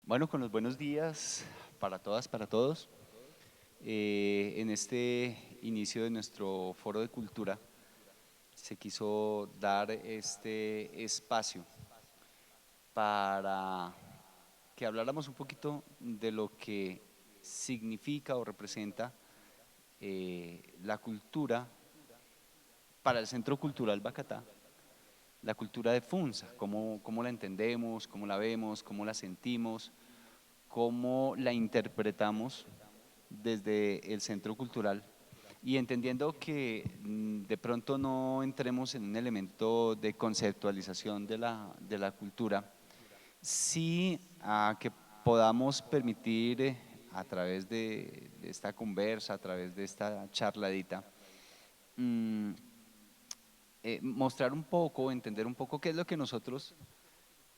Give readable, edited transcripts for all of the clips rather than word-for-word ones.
Bueno, con los buenos días para todas, para todos. En este inicio de nuestro foro de cultura se quiso dar este espacio para que habláramos un poquito de lo que significa o representa la cultura para el Centro Cultural Bacatá, la cultura de Funza, cómo la entendemos, cómo la vemos, cómo la sentimos, cómo la interpretamos desde el Centro Cultural y entendiendo que de pronto no entremos en un elemento de conceptualización de la cultura, sí que podamos permitir a través de esta conversa, a través de esta charladita, mm, mostrar un poco, entender un poco qué es lo que nosotros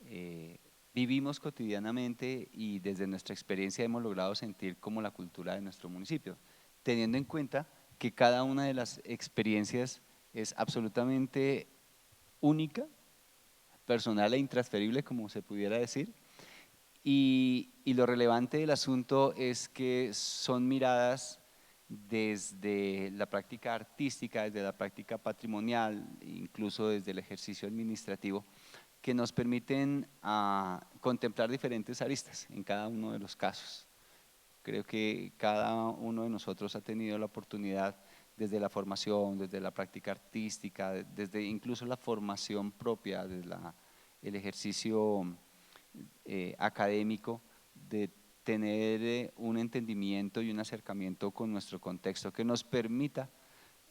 eh, vivimos cotidianamente y desde nuestra experiencia hemos logrado sentir como la cultura de nuestro municipio, teniendo en cuenta que cada una de las experiencias es absolutamente única, personal e intransferible, como se pudiera decir, y lo relevante del asunto es que son miradas desde la práctica artística, desde la práctica patrimonial, incluso desde el ejercicio administrativo, que nos permiten contemplar diferentes aristas en cada uno de los casos. Creo que cada uno de nosotros ha tenido la oportunidad desde la formación, desde la práctica artística, desde incluso la formación propia, desde el ejercicio académico, de tener un entendimiento y un acercamiento con nuestro contexto que nos permita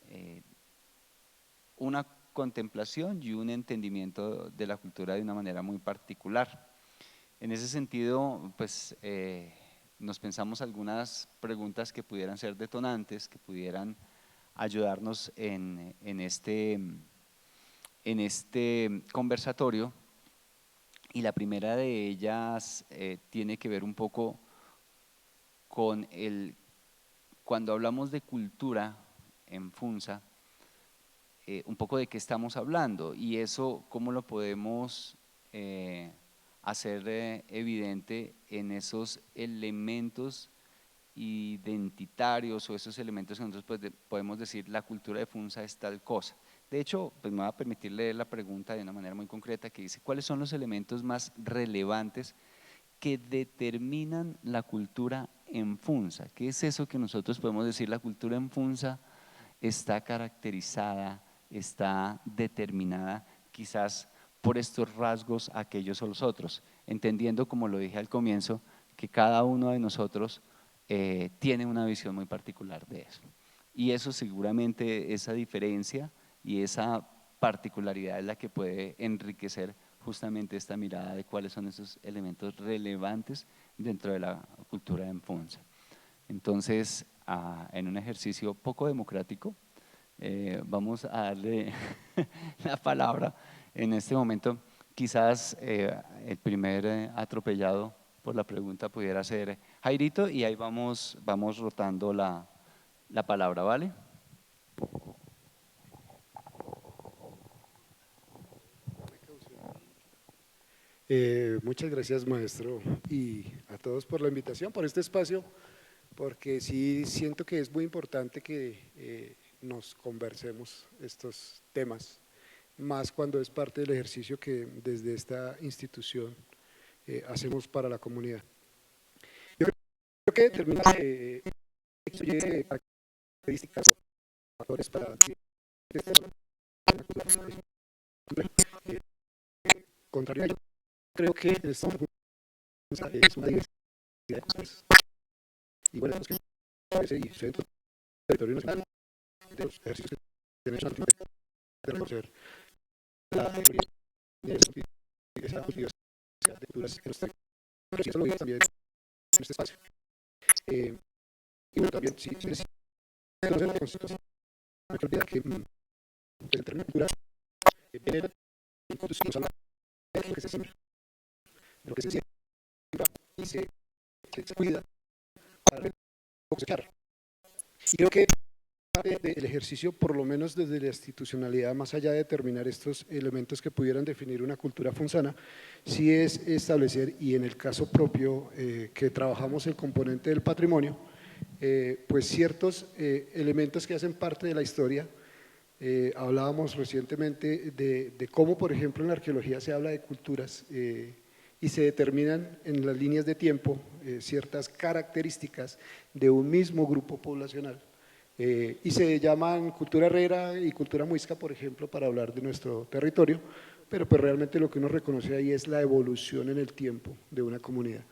eh, una contemplación y un entendimiento de la cultura de una manera muy particular. En ese sentido, pues nos pensamos algunas preguntas que pudieran ser detonantes, que pudieran ayudarnos en este conversatorio, y la primera de ellas tiene que ver un poco con cuando hablamos de cultura en Funza, un poco de qué estamos hablando y eso cómo lo podemos eh, hacer evidente en esos elementos identitarios o esos elementos que nosotros pues, podemos decir la cultura de Funza es tal cosa. De hecho, pues me va a permitir leer la pregunta de una manera muy concreta que dice, ¿cuáles son los elementos más relevantes que determinan la cultura en Funza? ¿Qué es eso que nosotros podemos decir la cultura en Funza está caracterizada, está determinada quizás por estos rasgos aquellos o los otros, entendiendo, como lo dije al comienzo, que cada uno de nosotros tiene una visión muy particular de eso. Y eso seguramente, esa diferencia y esa particularidad es la que puede enriquecer justamente esta mirada de cuáles son esos elementos relevantes dentro de la cultura de Enfunza. Entonces, en un ejercicio poco democrático, vamos a darle la palabra en este momento. Quizás el primer atropellado por la pregunta pudiera ser Jairito y ahí vamos rotando la palabra, ¿vale? Muchas gracias, maestro, y a todos por la invitación, por este espacio, porque sí siento que es muy importante que nos conversemos estos temas, más cuando es parte del ejercicio que desde esta institución hacemos para la comunidad. Yo creo que determina incluye características o factores para eh, contrario a ello, creo que esta es una diversidad de cosas. Y bueno, es que parece y sucede en todo el territorio nacional, de los ejercicios que tenemos a de reconocer la mayoría de esa diversidad de culturas que nos trae. Pero sí, eso lo digo también en este espacio. Y bueno, también, sí, sí, no se la constitución, no hay que olvidar que pues, el término cultura viene de la constitución, de lo que se siembra, de lo que se siembra y se cuida para cosechar. Y creo que del ejercicio, por lo menos desde la institucionalidad, más allá de determinar estos elementos que pudieran definir una cultura funzana, sí es establecer, y en el caso propio que trabajamos el componente del patrimonio, pues ciertos elementos que hacen parte de la historia. Hablábamos recientemente de cómo, por ejemplo, en la arqueología se habla de culturas y se determinan en las líneas de tiempo ciertas características de un mismo grupo poblacional. Y se llaman cultura herrera y cultura muisca, por ejemplo, para hablar de nuestro territorio, pero pues realmente lo que uno reconoce ahí es la evolución en el tiempo de una comunidad.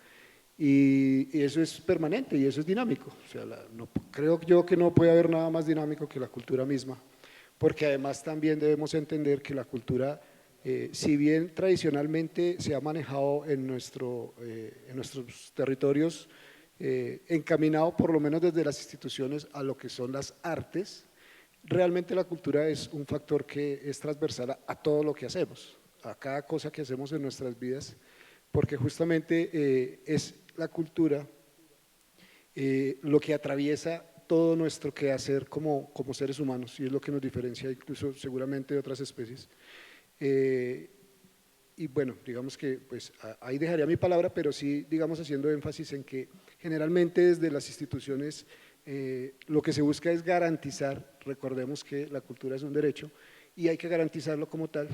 Y eso es permanente y eso es dinámico. O sea, no, creo yo que no puede haber nada más dinámico que la cultura misma, porque además también debemos entender que la cultura, si bien tradicionalmente se ha manejado en nuestros territorios, encaminado por lo menos desde las instituciones a lo que son las artes, realmente la cultura es un factor que es transversal a todo lo que hacemos, a cada cosa que hacemos en nuestras vidas, porque justamente es la cultura lo que atraviesa todo nuestro quehacer como seres humanos y es lo que nos diferencia incluso seguramente de otras especies. Eh, y bueno, digamos que pues ahí dejaría mi palabra, pero sí, digamos, haciendo énfasis en que generalmente desde las instituciones lo que se busca es garantizar, recordemos que la cultura es un derecho y hay que garantizarlo como tal,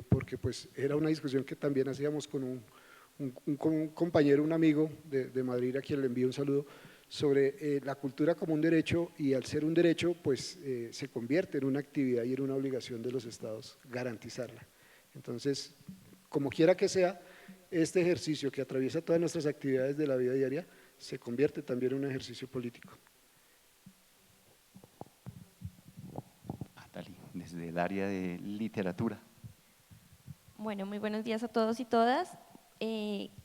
porque pues era una discusión que también hacíamos con un compañero, un amigo de Madrid, a quien le envío un saludo, sobre la cultura como un derecho y al ser un derecho, pues se convierte en una actividad y en una obligación de los estados garantizarla. Entonces, como quiera que sea, este ejercicio que atraviesa todas nuestras actividades de la vida diaria se convierte también en un ejercicio político. Natalie, desde el área de literatura. Bueno, muy buenos días a todos y todas.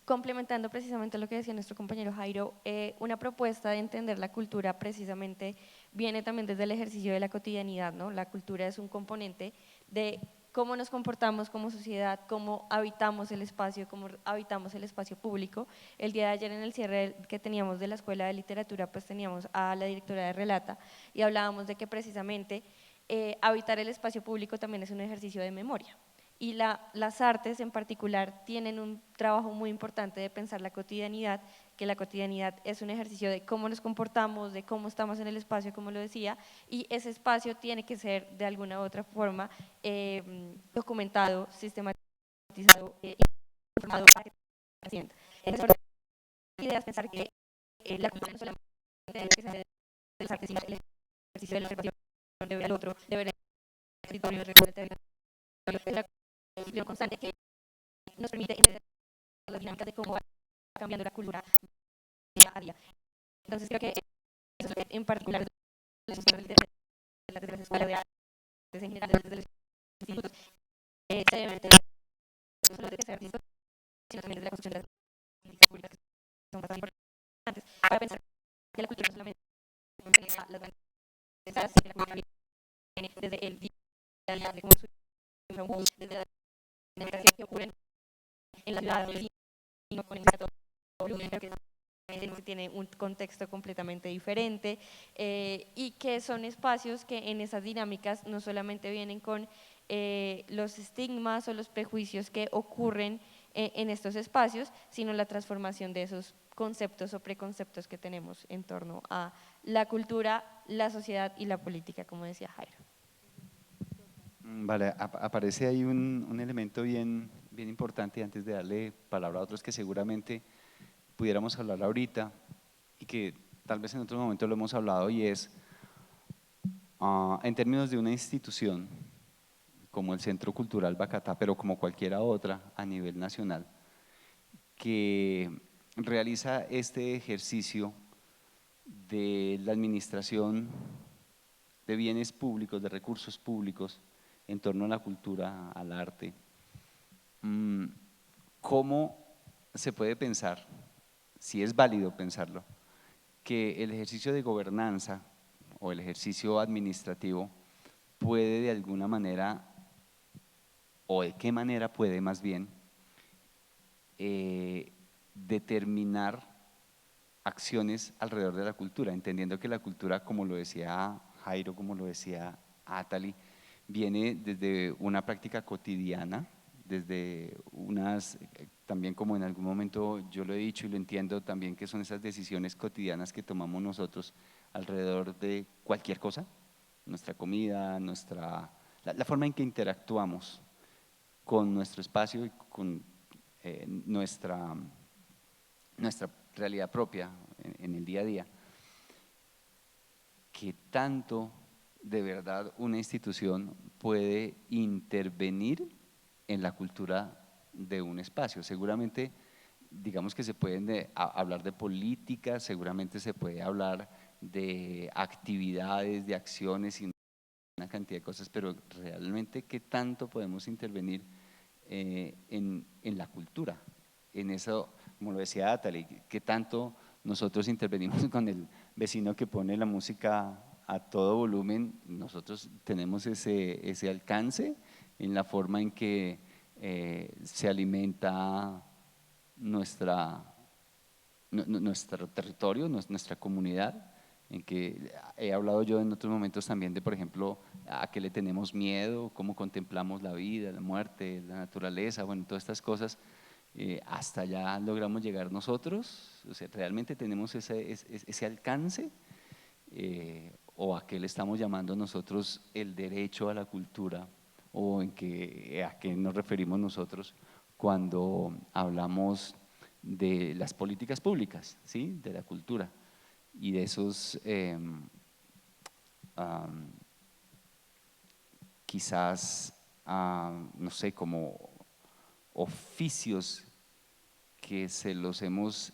Complementando precisamente lo que decía nuestro compañero Jairo, una propuesta de entender la cultura precisamente viene también desde el ejercicio de la cotidianidad, ¿no? La cultura es un componente de cómo nos comportamos como sociedad, cómo habitamos el espacio, cómo habitamos el espacio público. El día de ayer en el cierre que teníamos de la Escuela de Literatura, pues teníamos a la directora de Relata y hablábamos de que precisamente habitar el espacio público también es un ejercicio de memoria. Y las artes en particular tienen un trabajo muy importante de pensar la cotidianidad, que la cotidianidad es un ejercicio de cómo nos comportamos, de cómo estamos en el espacio, como lo decía, y ese espacio tiene que ser de alguna u otra forma documentado, sistematizado, informado para que se sienta. Entonces, la idea es pensar que la cultura no solamente debe ser de las artes, sino el ejercicio de la observación, de ver al otro, de ver el territorio, de ver el territorio, discusión constante que nos permite entender las dinámicas de cómo va cambiando la cultura día a día. Entonces creo que eso es en particular desde las escuelas de artes en general, desde los institutos, se debe entender no solo de ser artistas, sino también desde la construcción de las políticas públicas que son bastante importantes para pensar que la cultura no solamente a las grandes salas, sino que la cultura viene desde el día a día, de cómo surge un bus, desde la democracia que ocurre en la ciudad, sino con el volumen, pero que tiene un contexto completamente diferente y que son espacios que en esas dinámicas no solamente vienen con los estigmas o los prejuicios que ocurren en estos espacios, sino la transformación de esos conceptos o preconceptos que tenemos en torno a la cultura, la sociedad y la política, como decía Jairo. Vale, aparece ahí un elemento bien importante antes de darle palabra a otros que seguramente pudiéramos hablar ahorita y que tal vez en otro momento lo hemos hablado y es en términos de una institución como el Centro Cultural Bacatá, pero como cualquiera otra a nivel nacional, que realiza este ejercicio de la administración de bienes públicos, de recursos públicos en torno a la cultura, al arte. ¿Cómo se puede pensar, si es válido pensarlo, que el ejercicio de gobernanza o el ejercicio administrativo puede de alguna manera, o de qué manera puede más bien, determinar acciones alrededor de la cultura, entendiendo que la cultura, como lo decía Jairo, como lo decía Atali, viene desde una práctica cotidiana, desde unas, también como en algún momento yo lo he dicho y lo entiendo también, que son esas decisiones cotidianas que tomamos nosotros alrededor de cualquier cosa, nuestra comida, la forma en que interactuamos con nuestro espacio y con nuestra realidad propia en el día a día. ¿Qué tanto de verdad una institución puede intervenir en la cultura de un espacio? Seguramente, digamos que se pueden hablar de política, seguramente se puede hablar de actividades, de acciones y una cantidad de cosas, pero realmente ¿qué tanto podemos intervenir en la cultura? En eso, como lo decía Atali, ¿qué tanto nosotros intervenimos con el vecino que pone la música a todo volumen? Nosotros tenemos ese alcance en la forma en que se alimenta nuestro territorio, nuestra comunidad, en que he hablado yo en otros momentos también de, por ejemplo, a qué le tenemos miedo, cómo contemplamos la vida, la muerte, la naturaleza, bueno, todas estas cosas. Hasta allá logramos llegar nosotros, o sea, realmente tenemos ese alcance, o a qué le estamos llamando nosotros el derecho a la cultura, o a qué nos referimos nosotros cuando hablamos de las políticas públicas, ¿sí? De la cultura y de esos quizás, no sé, como oficios que se los hemos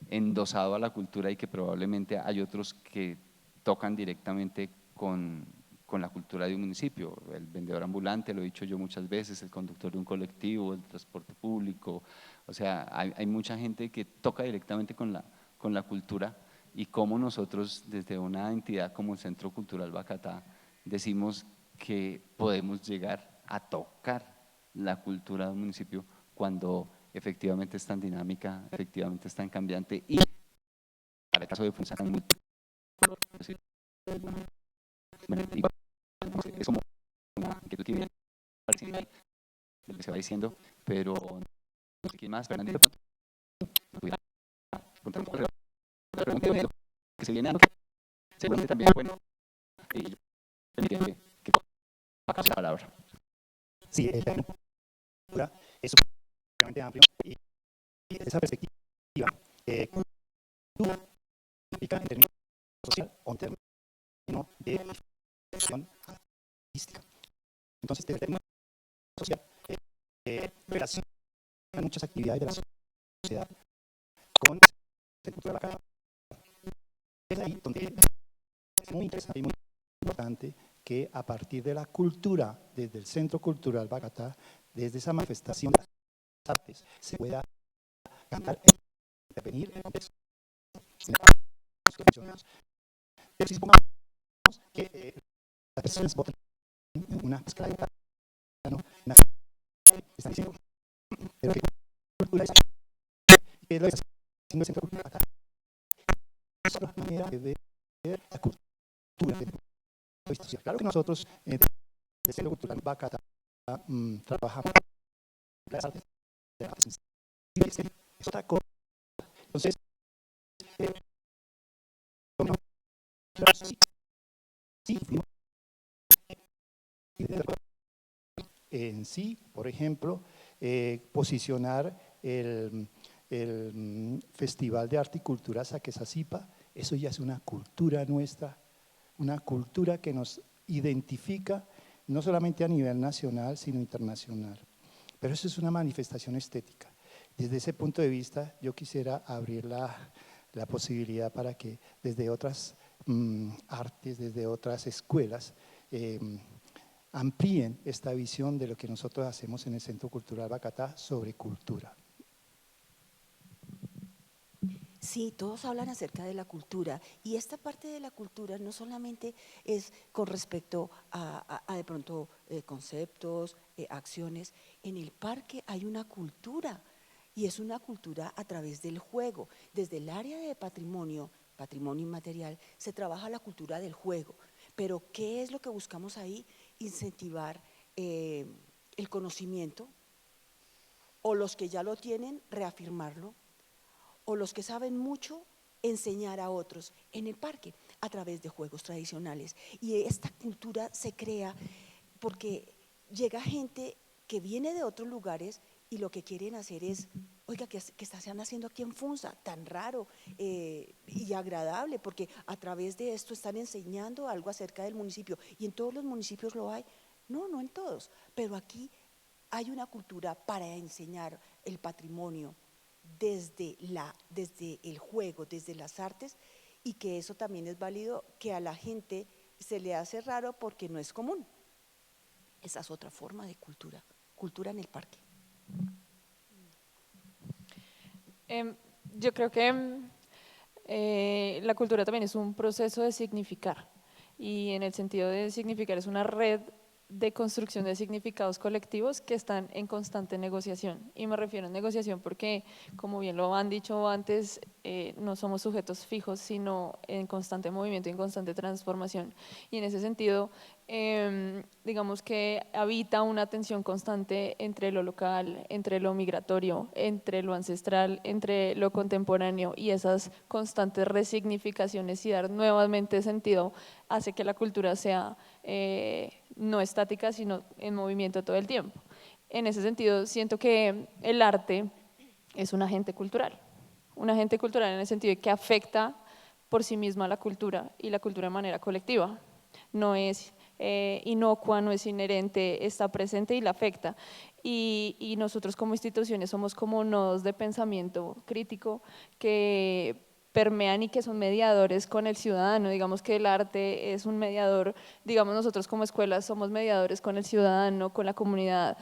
endosado a la cultura y que probablemente hay otros que tocan directamente con la cultura de un municipio. El vendedor ambulante, lo he dicho yo muchas veces, el conductor de un colectivo, el transporte público, o sea, hay mucha gente que toca directamente con la cultura, y cómo nosotros desde una entidad como el Centro Cultural Bacatá decimos que podemos llegar a tocar la cultura de un municipio cuando efectivamente es tan dinámica, efectivamente es tan cambiante, y para el caso de Funza muy, bueno, es como una inquietud que viene de lo que se va diciendo, pero no sé quién más, Fernandito, pudiera contar un poco de lo que se viene dando, seguramente también, bueno, y permíteme que pase la palabra. Sí, el término cultura es supremamente amplio y desde esa perspectiva, cultura implica en términos social o en términos de manifestación artística. Entonces, desde el término social, relaciona muchas actividades de la sociedad con la cultura local. Es ahí donde es muy interesante y muy importante que a partir de la cultura, desde el Centro Cultural Bacatá, desde esa manifestación de las artes, se pueda cantar e intervenir en contextos que mencionamos. Pero si supongamos que las personas votan en una escala de plano, están diciendo, pero ¿qué cultura es? ¿Qué es lo que está haciendo el Centro Cultural Bacatá? Es otra manera de ver la cultura desde el punto de vista social. Claro que nosotros, desde el Centro Cultural Bacatá, trabajamos las artes de la sensibles, es otra cosa. Entonces, bueno, sí, sí, en sí, por ejemplo, posicionar el Festival de Arte y Cultura Saquezasipa, eso ya es una cultura nuestra, una cultura que nos identifica no solamente a nivel nacional, sino internacional. Pero eso es una manifestación estética. Desde ese punto de vista, yo quisiera abrir la posibilidad para que desde otras artes, desde otras escuelas, amplíen esta visión de lo que nosotros hacemos en el Centro Cultural Bacatá sobre cultura. Sí, todos hablan acerca de la cultura y esta parte de la cultura no solamente es con respecto a de pronto conceptos, acciones. En el parque hay una cultura y es una cultura a través del juego. Desde el área de patrimonio patrimonio inmaterial, se trabaja la cultura del juego. Pero ¿qué es lo que buscamos ahí? Incentivar el conocimiento, o los que ya lo tienen, reafirmarlo, o los que saben mucho, enseñar a otros en el parque a través de juegos tradicionales. Y esta cultura se crea porque llega gente que viene de otros lugares y lo que quieren hacer es, oiga, ¿qué están haciendo aquí en Funza? Tan raro y agradable, porque a través de esto están enseñando algo acerca del municipio. ¿Y en todos los municipios lo hay? No, no en todos, pero aquí hay una cultura para enseñar el patrimonio desde el juego, desde las artes, y que eso también es válido, que a la gente se le hace raro porque no es común. Esa es otra forma de cultura, cultura en el parque. Yo creo que la cultura también es un proceso de significar, y en el sentido de significar es una red de construcción de significados colectivos que están en constante negociación. Y me refiero a negociación porque, como bien lo han dicho antes, no somos sujetos fijos, sino en constante movimiento y en constante transformación. Y en ese sentido, digamos que habita una tensión constante entre lo local, entre lo migratorio, entre lo ancestral, entre lo contemporáneo, y esas constantes resignificaciones y dar nuevamente sentido hace que la cultura sea no estática, sino en movimiento todo el tiempo. En ese sentido, siento que el arte es un agente cultural en el sentido de que afecta por sí misma la cultura, y la cultura de manera colectiva. No es inocua, no es inherente, está presente y la afecta. Y nosotros como instituciones somos como nodos de pensamiento crítico que permean y que son mediadores con el ciudadano. Digamos que el arte es un mediador, digamos nosotros como escuelas somos mediadores con el ciudadano, con la comunidad.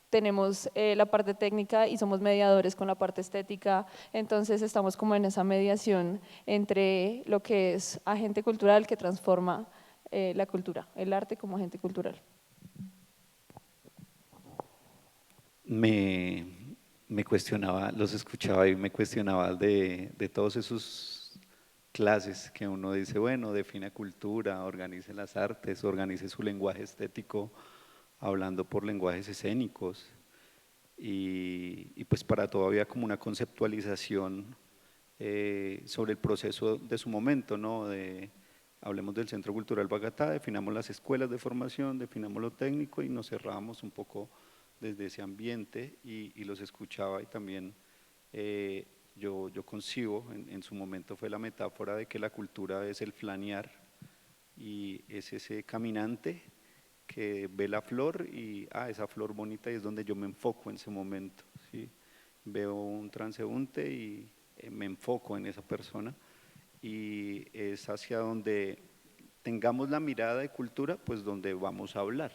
Tenemos la parte técnica y somos mediadores con la parte estética, entonces estamos como en esa mediación entre lo que es agente cultural que transforma la cultura, el arte como agente cultural. Me cuestionaba, los escuchaba y me cuestionaba de todos esos clases que uno dice, bueno, define cultura, organice las artes, organice su lenguaje estético, hablando por lenguajes escénicos, y pues para todavía como una conceptualización sobre el proceso de su momento, ¿no? Hablemos del Centro Cultural Bogatá, definamos las escuelas de formación, definamos lo técnico y nos cerramos un poco desde ese ambiente, y los escuchaba, y también yo concibo, en su momento fue la metáfora de que la cultura es el flanear, y es ese caminante que ve la flor y, esa flor bonita, y es donde yo me enfoco en ese momento, ¿sí? Veo un transeúnte y me enfoco en esa persona, y es hacia donde tengamos la mirada de cultura, pues donde vamos a hablar,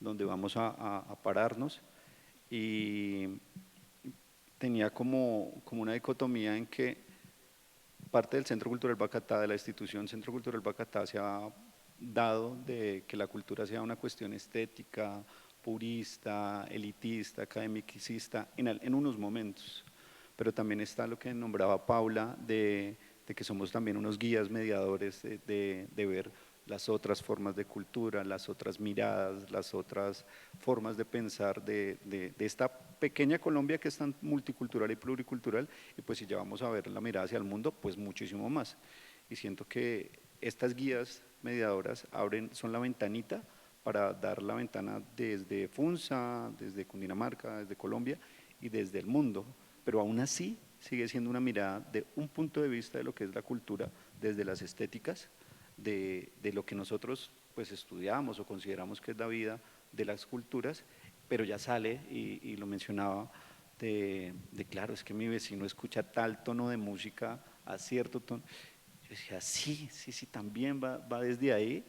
donde vamos a pararnos. Y tenía como una dicotomía en que parte del Centro Cultural Bogatá, de la institución Centro Cultural Bogatá, se ha dado de que la cultura sea una cuestión estética, purista, elitista, academicista, en unos momentos, pero también está lo que nombraba Paula, de que somos también unos guías mediadores de ver las otras formas de cultura, las otras miradas, las otras formas de pensar de esta pequeña Colombia que es tan multicultural y pluricultural, y pues si ya vamos a ver la mirada hacia el mundo, pues muchísimo más. Y siento que estas guías mediadoras son la ventanita para dar la ventana desde Funza, desde Cundinamarca, desde Colombia y desde el mundo, pero aún así sigue siendo una mirada de un punto de vista de lo que es la cultura, desde las estéticas, de lo que nosotros pues estudiamos o consideramos que es la vida de las culturas, pero ya sale, y lo mencionaba, claro, es que mi vecino escucha tal tono de música a cierto tono. Yo decía, sí, también va desde ahí,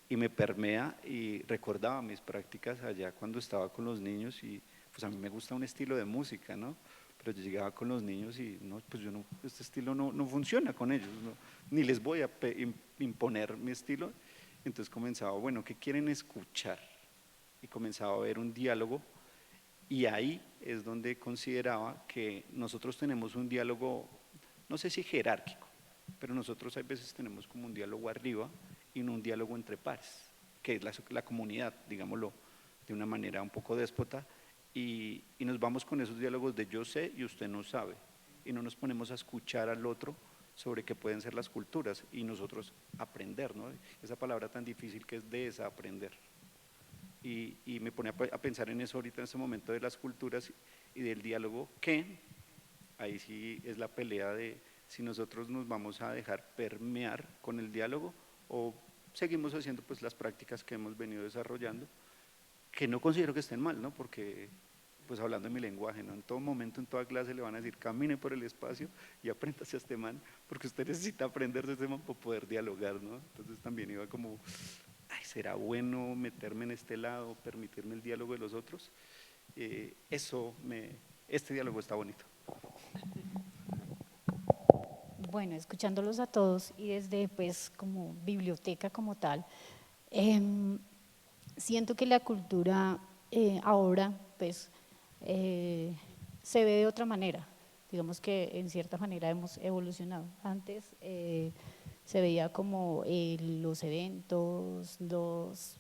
y me permea, y recordaba mis prácticas allá cuando estaba con los niños, y pues a mí me gusta un estilo de música, ¿no? Pero yo llegaba con los niños y no, pues yo no, este estilo no funciona con ellos, ¿no? Ni les voy a imponer mi estilo. Entonces comenzaba, bueno, ¿qué quieren escuchar? Y comenzaba a haber un diálogo, y ahí es donde consideraba que nosotros tenemos un diálogo, no sé si jerárquico, pero nosotros a veces tenemos como un diálogo arriba y no un diálogo entre pares, que es la comunidad, digámoslo de una manera un poco déspota, y nos vamos con esos diálogos de yo sé y usted no sabe, y no nos ponemos a escuchar al otro sobre qué pueden ser las culturas y nosotros aprender, ¿no? Esa palabra tan difícil que es desaprender. Y me pone a pensar en eso ahorita en este momento de las culturas y del diálogo, que ahí sí es la pelea de si nosotros nos vamos a dejar permear con el diálogo o seguimos haciendo pues las prácticas que hemos venido desarrollando, que no considero que estén mal, ¿no? Porque pues hablando de mi lenguaje, ¿no? En todo momento, en toda clase le van a decir camine por el espacio y apréndase a este man, porque usted necesita aprenderse a este man para poder dialogar, ¿no? Entonces también iba como, ay, ¿será bueno meterme en este lado, permitirme el diálogo de los otros? Este diálogo está bonito. Bueno, escuchándolos a todos y desde pues como biblioteca como tal, siento que la cultura ahora pues se ve de otra manera. Digamos que en cierta manera hemos evolucionado. Antes se veía como los eventos,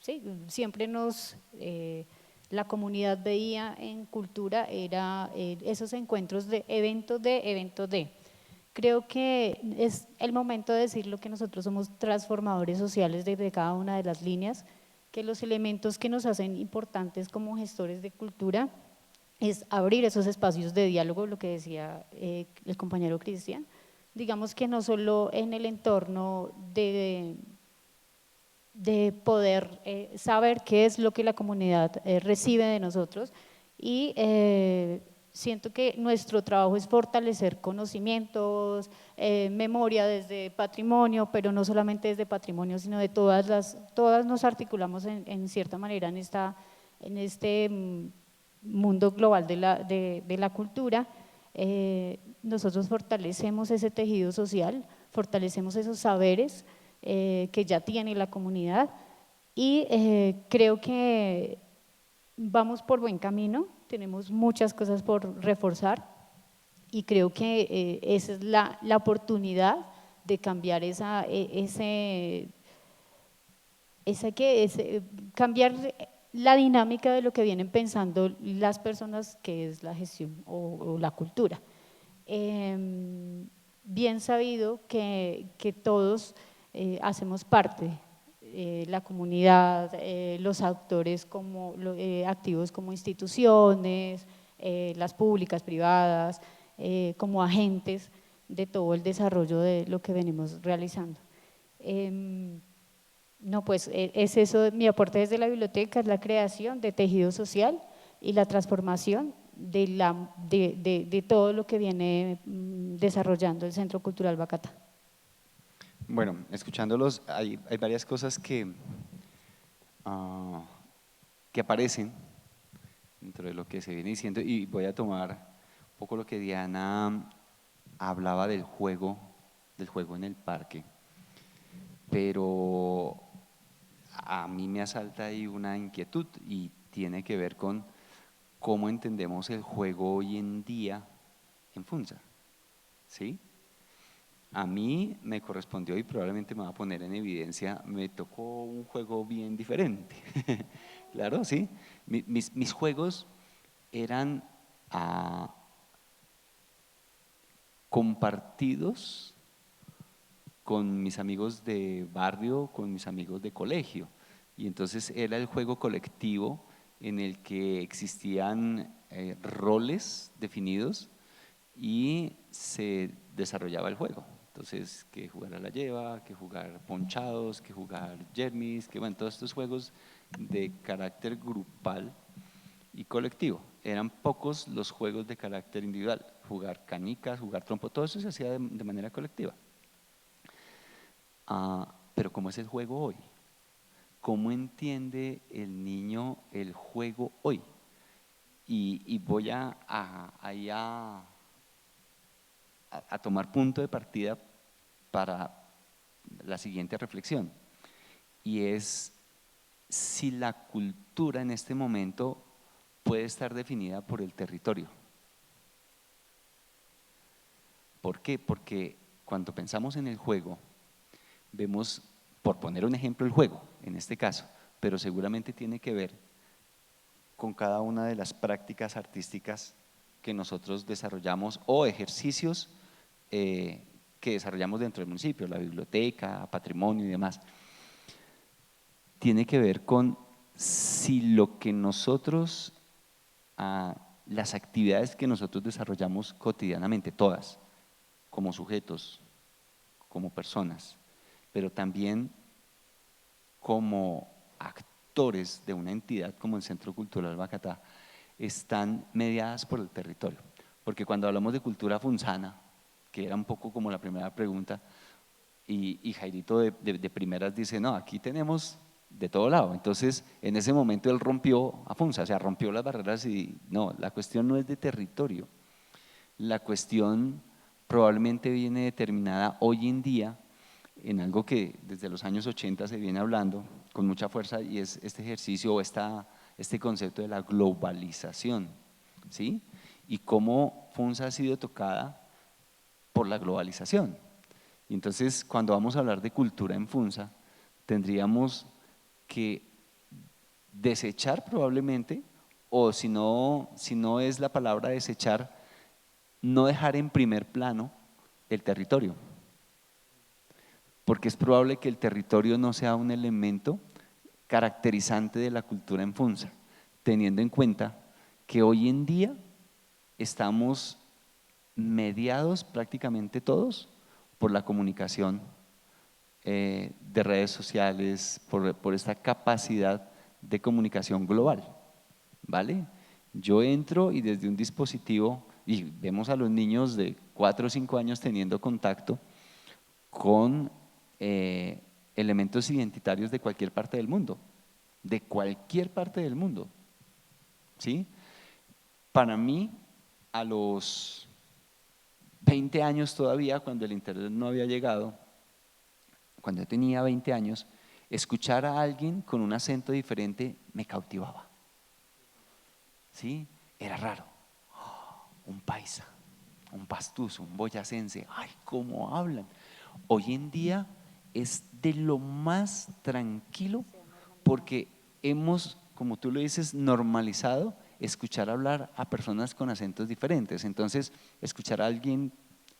sí, siempre la comunidad veía en cultura era esos encuentros de eventos de. Creo que es el momento de decir lo que nosotros somos transformadores sociales desde cada una de las líneas, que los elementos que nos hacen importantes como gestores de cultura es abrir esos espacios de diálogo, lo que decía el compañero Cristian, digamos que no solo en el entorno de poder saber qué es lo que la comunidad recibe de nosotros y siento que nuestro trabajo es fortalecer conocimientos, memoria desde patrimonio, pero no solamente desde patrimonio, sino de todas nos articulamos en cierta manera en este mundo global de la cultura. Nosotros fortalecemos ese tejido social, fortalecemos esos saberes que ya tiene la comunidad y creo que vamos por buen camino, tenemos muchas cosas por reforzar y creo que esa es la oportunidad de cambiar cambiar la dinámica de lo que vienen pensando las personas, que es la gestión o la cultura. Bien sabido que todos hacemos parte, la comunidad, los actores activos como instituciones, las públicas, privadas, como agentes de todo el desarrollo de lo que venimos realizando. No, pues es eso, mi aporte desde la biblioteca es la creación de tejido social y la transformación de todo lo que viene desarrollando el Centro Cultural Bacatá. Bueno, escuchándolos, hay varias cosas que aparecen dentro de lo que se viene diciendo y voy a tomar un poco lo que Diana hablaba del juego en el parque, pero a mí me asalta ahí una inquietud y tiene que ver con cómo entendemos el juego hoy en día en Funza, ¿sí? A mí me correspondió y probablemente me va a poner en evidencia, me tocó un juego bien diferente, claro, sí. Mis juegos eran compartidos con mis amigos de barrio, con mis amigos de colegio, y entonces era el juego colectivo en el que existían roles definidos y se desarrollaba el juego. Entonces, que jugar a la lleva, que jugar ponchados, que jugar jermis, que bueno, todos estos juegos de carácter grupal y colectivo. Eran pocos los juegos de carácter individual, jugar canicas, jugar trompo, todo eso se hacía de manera colectiva. Pero ¿cómo es el juego hoy? ¿Cómo entiende el niño el juego hoy? Y voy ahí a tomar punto de partida para la siguiente reflexión, y es si la cultura en este momento puede estar definida por el territorio. ¿Por qué? Porque cuando pensamos en el juego, vemos, por poner un ejemplo, el juego, en este caso, pero seguramente tiene que ver con cada una de las prácticas artísticas que nosotros desarrollamos o ejercicios que desarrollamos dentro del municipio, la biblioteca, patrimonio y demás. Tiene que ver con si lo que nosotros, las actividades que nosotros desarrollamos cotidianamente, todas, como sujetos, como personas, pero también como actores de una entidad como el Centro Cultural Bacatá, están mediadas por el territorio. Porque cuando hablamos de cultura funzana, que era un poco como la primera pregunta, y Jairito de primeras dice, no, aquí tenemos de todo lado. Entonces, en ese momento él rompió a Funza, o sea, rompió las barreras y no, la cuestión no es de territorio. La cuestión probablemente viene determinada hoy en día en algo que desde los años 80 se viene hablando con mucha fuerza y es este ejercicio o este concepto de la globalización, ¿sí? Y cómo Funza ha sido tocada por la globalización. Y entonces, cuando vamos a hablar de cultura en Funza, tendríamos que desechar probablemente, o si no es la palabra desechar, no dejar en primer plano el territorio, porque es probable que el territorio no sea un elemento caracterizante de la cultura en Funza, teniendo en cuenta que hoy en día estamos mediados prácticamente todos por la comunicación de redes sociales, por esta capacidad de comunicación global, ¿vale? Yo entro y desde un dispositivo, y vemos a los niños de 4 o 5 años teniendo contacto con elementos identitarios de cualquier parte del mundo, ¿sí? Para mí, a los 20 años todavía, cuando el internet no había llegado, cuando yo tenía 20 años, escuchar a alguien con un acento diferente me cautivaba, ¿sí? Era raro, un paisa, un pastuso, un boyacense, ay, cómo hablan. Hoy en día es de lo más tranquilo porque hemos, como tú lo dices, normalizado escuchar hablar a personas con acentos diferentes. Entonces, escuchar a alguien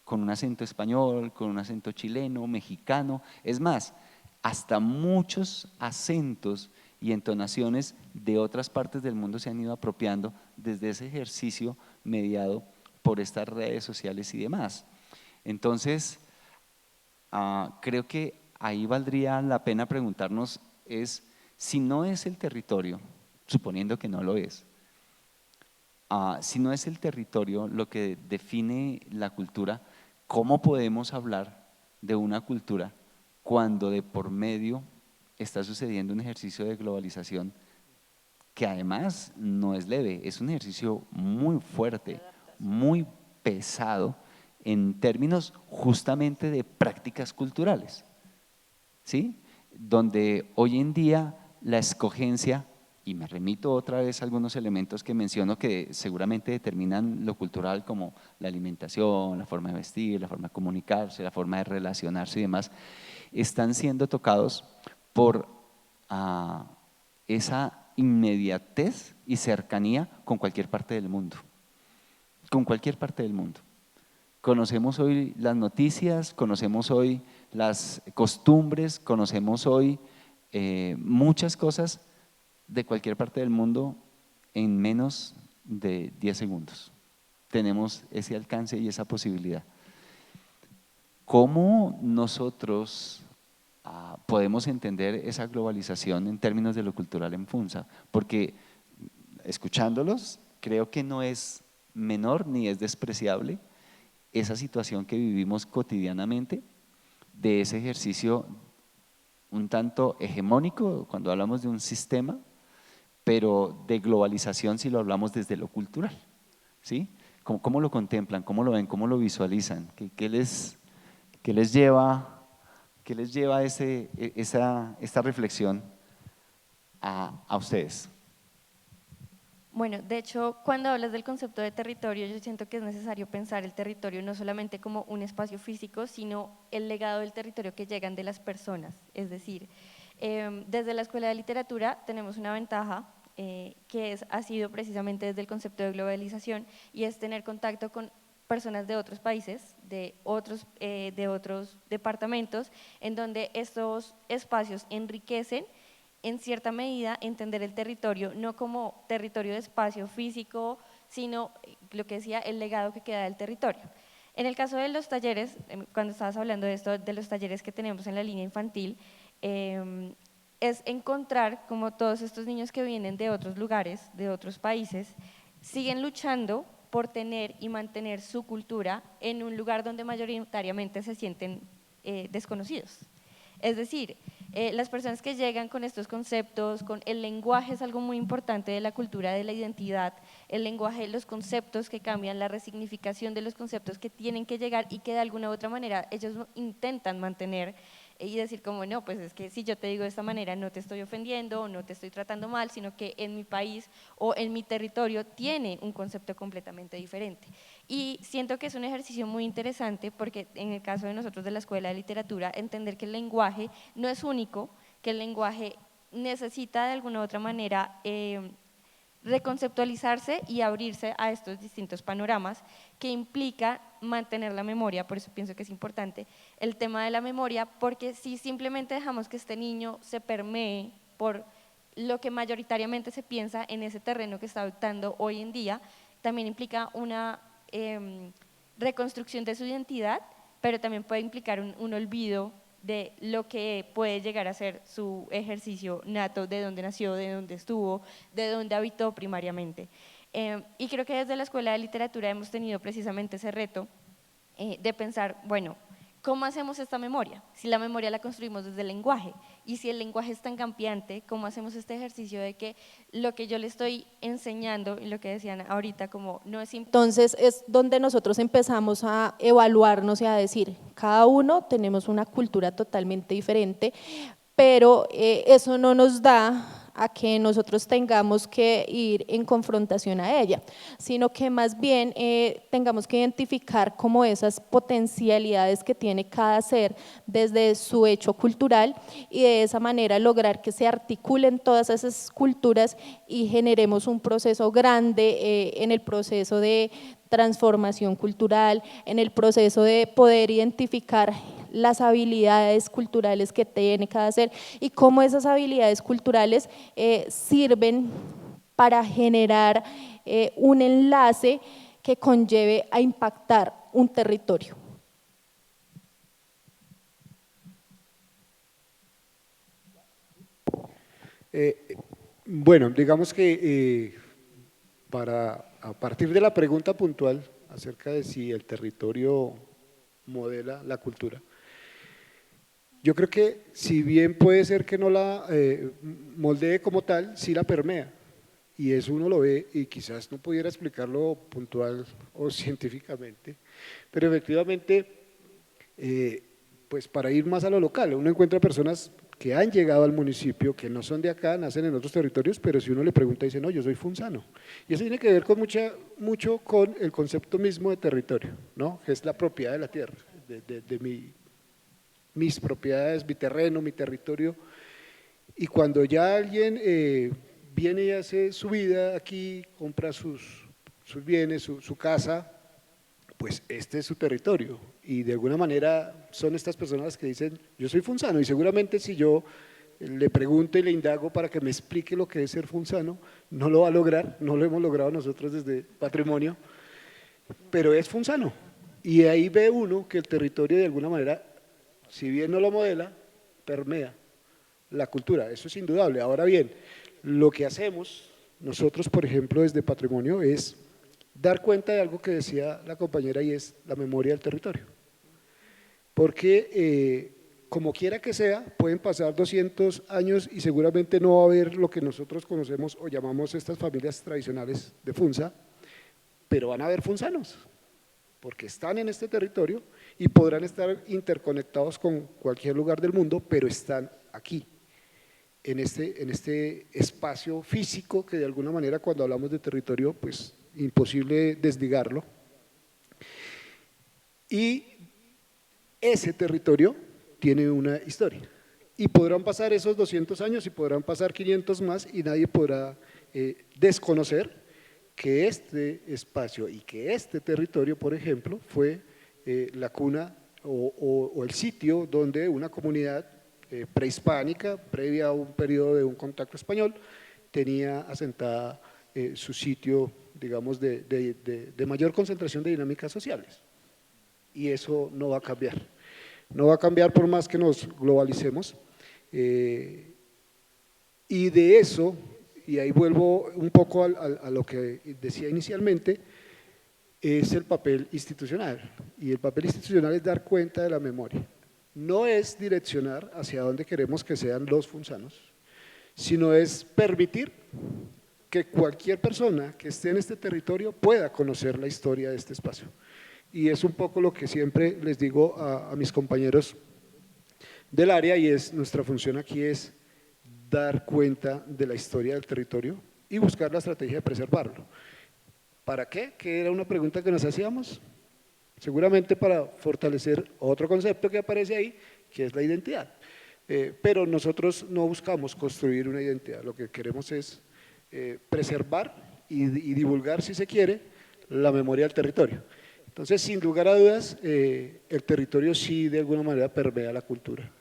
con un acento español, con un acento chileno, mexicano, es más, hasta muchos acentos y entonaciones de otras partes del mundo se han ido apropiando desde ese ejercicio mediado por estas redes sociales y demás. Entonces, creo que ahí valdría la pena preguntarnos es, si no es el territorio, suponiendo que no lo es, si no es el territorio lo que define la cultura, ¿cómo podemos hablar de una cultura cuando de por medio está sucediendo un ejercicio de globalización que además no es leve, es un ejercicio muy fuerte, muy pesado en términos justamente de prácticas culturales, ¿sí? Donde hoy en día la escogencia, y me remito otra vez a algunos elementos que menciono que seguramente determinan lo cultural como la alimentación, la forma de vestir, la forma de comunicarse, la forma de relacionarse y demás, están siendo tocados por esa inmediatez y cercanía con cualquier parte del mundo, con cualquier parte del mundo. Conocemos hoy las noticias, conocemos hoy las costumbres, conocemos hoy muchas cosas de cualquier parte del mundo en menos de 10 segundos. Tenemos ese alcance y esa posibilidad. ¿Cómo nosotros podemos entender esa globalización en términos de lo cultural en Funza? Porque escuchándolos, creo que no es menor ni es despreciable esa situación que vivimos cotidianamente de ese ejercicio un tanto hegemónico cuando hablamos de un sistema, pero de globalización si lo hablamos desde lo cultural, ¿sí? ¿Cómo lo contemplan? ¿Cómo lo ven? ¿Cómo lo visualizan? ¿Qué les lleva esta reflexión a ustedes? Bueno, de hecho, cuando hablas del concepto de territorio, yo siento que es necesario pensar el territorio no solamente como un espacio físico, sino el legado del territorio que llegan de las personas. Es decir, desde la Escuela de Literatura tenemos una ventaja ha sido precisamente desde el concepto de globalización, y es tener contacto con personas de otros países, de otros departamentos, en donde estos espacios enriquecen en cierta medida entender el territorio, no como territorio de espacio físico, sino lo que decía, el legado que queda del territorio. En el caso de los talleres, cuando estabas hablando de esto, de los talleres que tenemos en la línea infantil, es encontrar como todos estos niños que vienen de otros lugares, de otros países, siguen luchando por tener y mantener su cultura en un lugar donde mayoritariamente se sienten desconocidos. Es decir, las personas que llegan con estos conceptos, con el lenguaje es algo muy importante de la cultura, de la identidad, el lenguaje, los conceptos que cambian, la resignificación de los conceptos que tienen que llegar y que de alguna u otra manera ellos intentan mantener y decir como no, pues es que si yo te digo de esta manera no te estoy ofendiendo o no te estoy tratando mal, sino que en mi país o en mi territorio tiene un concepto completamente diferente. Y siento que es un ejercicio muy interesante porque en el caso de nosotros de la Escuela de Literatura, entender que el lenguaje no es único, que el lenguaje necesita de alguna u otra manera reconceptualizarse y abrirse a estos distintos panoramas, que implica mantener la memoria. Por eso pienso que es importante el tema de la memoria, porque si simplemente dejamos que este niño se permee por lo que mayoritariamente se piensa en ese terreno que está adoptando hoy en día, también implica una reconstrucción de su identidad, pero también puede implicar un olvido de lo que puede llegar a ser su ejercicio nato, de dónde nació, de dónde estuvo, de dónde habitó primariamente. Y creo que desde la Escuela de Literatura hemos tenido precisamente ese reto de pensar, bueno, ¿cómo hacemos esta memoria? Si la memoria la construimos desde el lenguaje, y si el lenguaje es tan cambiante, ¿cómo hacemos este ejercicio de que lo que yo le estoy enseñando, y lo que decían ahorita, como no es Entonces es donde nosotros empezamos a evaluarnos y a decir, cada uno tenemos una cultura totalmente diferente, pero eso no nos da a que nosotros tengamos que ir en confrontación a ella, sino que más bien tengamos que identificar como esas potencialidades que tiene cada ser desde su hecho cultural, y de esa manera lograr que se articulen todas esas culturas y generemos un proceso grande en el proceso de transformación cultural, en el proceso de poder identificar las habilidades culturales que tiene cada ser y cómo esas habilidades culturales sirven para generar un enlace que conlleve a impactar un territorio. Bueno, digamos que a partir de la pregunta puntual acerca de si el territorio modela la cultura, yo creo que si bien puede ser que no la moldee como tal, sí la permea, y eso uno lo ve, y quizás no pudiera explicarlo puntual o científicamente, pero efectivamente, pues para ir más a lo local, uno encuentra personas que han llegado al municipio, que no son de acá, nacen en otros territorios, pero si uno le pregunta, dice, no, yo soy funzano. Y eso tiene que ver con mucho con el concepto mismo de territorio, ¿no? Que es la propiedad de la tierra, de mis propiedades, mi terreno, mi territorio. Y cuando ya alguien viene y hace su vida aquí, compra sus bienes, su casa, pues este es su territorio, y de alguna manera son estas personas que dicen, yo soy funzano, y seguramente si yo le pregunto y le indago para que me explique lo que es ser funzano, no lo va a lograr, no lo hemos logrado nosotros desde Patrimonio, pero es funzano, y ahí ve uno que el territorio de alguna manera, si bien no lo modela, permea la cultura, eso es indudable. Ahora bien, lo que hacemos nosotros, por ejemplo, desde Patrimonio es dar cuenta de algo que decía la compañera, y es la memoria del territorio. Porque como quiera que sea, pueden pasar 200 años y seguramente no va a haber lo que nosotros conocemos o llamamos estas familias tradicionales de Funza, pero van a haber funzanos, porque están en este territorio y podrán estar interconectados con cualquier lugar del mundo, pero están aquí. en este espacio físico que de alguna manera cuando hablamos de territorio, pues imposible desligarlo. Y ese territorio tiene una historia. Y podrán pasar esos 200 años y podrán pasar 500 más y nadie podrá desconocer que este espacio y que este territorio, por ejemplo, fue la cuna o el sitio donde una comunidad prehispánica, previa a un periodo de un contacto español, tenía asentada su sitio, digamos, de mayor concentración de dinámicas sociales. Y eso no va a cambiar. No va a cambiar por más que nos globalicemos. Y de eso, y ahí vuelvo un poco a lo que decía inicialmente, es el papel institucional. Y el papel institucional es dar cuenta de la memoria. No es direccionar hacia dónde queremos que sean los funzanos, sino es permitir que cualquier persona que esté en este territorio pueda conocer la historia de este espacio. Y es un poco lo que siempre les digo a mis compañeros del área, y es nuestra función aquí es dar cuenta de la historia del territorio y buscar la estrategia de preservarlo. ¿Para qué? Que era una pregunta que nos hacíamos. Seguramente para fortalecer otro concepto que aparece ahí, que es la identidad. Pero nosotros no buscamos construir una identidad, lo que queremos es preservar y divulgar, si se quiere, la memoria del territorio. Entonces, sin lugar a dudas, el territorio sí de alguna manera permea la cultura,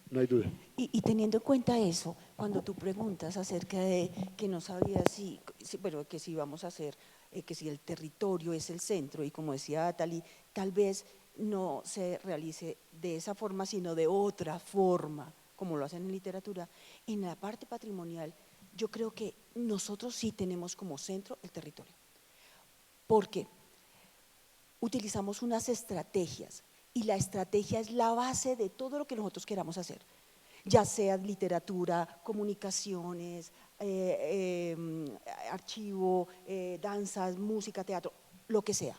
no hay duda. Y teniendo en cuenta eso, cuando tú preguntas acerca de que no sabías bueno, que si vamos a hacer, que si el territorio es el centro, y como decía Atali, tal vez no se realice de esa forma, sino de otra forma, como lo hacen en literatura, en la parte patrimonial, yo creo que nosotros sí tenemos como centro el territorio. ¿Por qué? Utilizamos unas estrategias y la estrategia es la base de todo lo que nosotros queramos hacer, ya sea literatura, comunicaciones, archivo, danzas, música, teatro, lo que sea.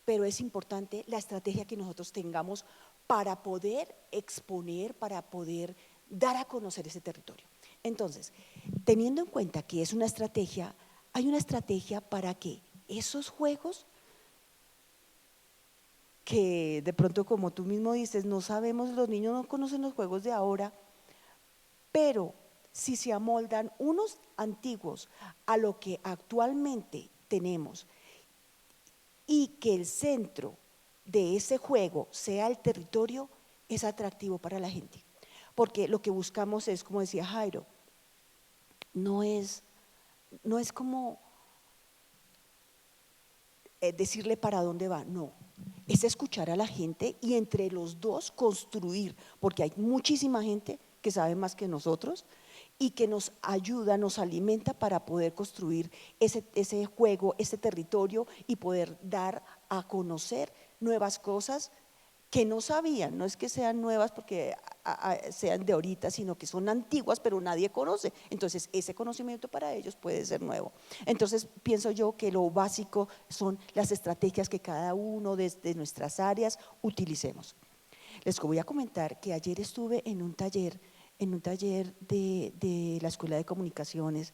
Pero es importante la estrategia que nosotros tengamos para poder exponer, para poder dar a conocer ese territorio. Entonces, teniendo en cuenta que es una estrategia, hay una estrategia para que esos juegos que de pronto, como tú mismo dices, no sabemos, los niños no conocen los juegos de ahora, pero si se amoldan unos antiguos a lo que actualmente tenemos y que el centro de ese juego sea el territorio, es atractivo para la gente, porque lo que buscamos es, como decía Jairo, no es como decirle para dónde va, no, es escuchar a la gente y entre los dos construir, porque hay muchísima gente que sabe más que nosotros y que nos ayuda, nos alimenta para poder construir ese juego, ese territorio y poder dar a conocer nuevas cosas que no sabían, no es que sean nuevas porque sean de ahorita, sino que son antiguas, pero nadie conoce. Entonces, ese conocimiento para ellos puede ser nuevo. Entonces, pienso yo que lo básico son las estrategias que cada uno desde nuestras áreas utilicemos. Les voy a comentar que ayer estuve en un taller de la Escuela de Comunicaciones,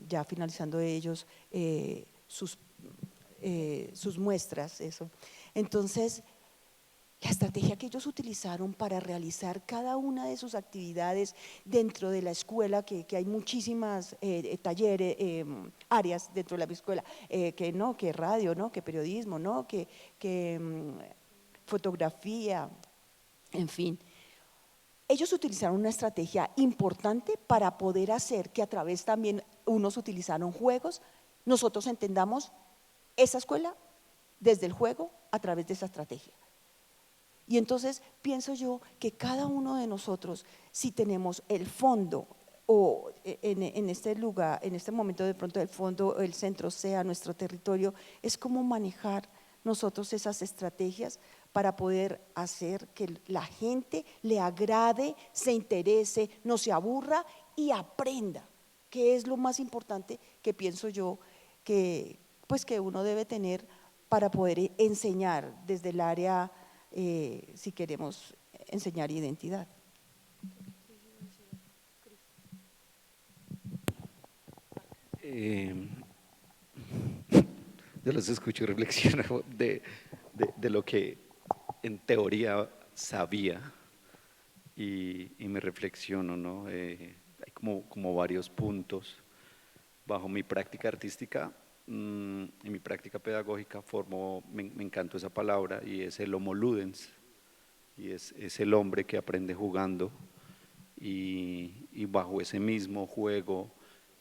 ya finalizando ellos sus muestras, eso. Entonces, la estrategia que ellos utilizaron para realizar cada una de sus actividades dentro de la escuela, que hay muchísimas talleres, áreas dentro de la escuela, que radio, ¿no? Que periodismo, ¿no? que fotografía, en fin. Ellos utilizaron una estrategia importante para poder hacer que a través también unos utilizaron juegos, nosotros entendamos esa escuela desde el juego a través de esa estrategia. Y entonces pienso yo que cada uno de nosotros, si tenemos el fondo o en este lugar, en este momento de pronto el fondo, el centro sea nuestro territorio, es como manejar nosotros esas estrategias para poder hacer que la gente le agrade, se interese, no se aburra y aprenda, que es lo más importante que pienso yo que uno debe tener para poder enseñar desde el área, si queremos enseñar identidad. Yo los escucho y reflexiono de lo que en teoría sabía y me reflexiono, ¿no? Hay como varios puntos. Bajo mi práctica artística y mi práctica pedagógica me encantó esa palabra y es el homo ludens, y es el hombre que aprende jugando y bajo ese mismo juego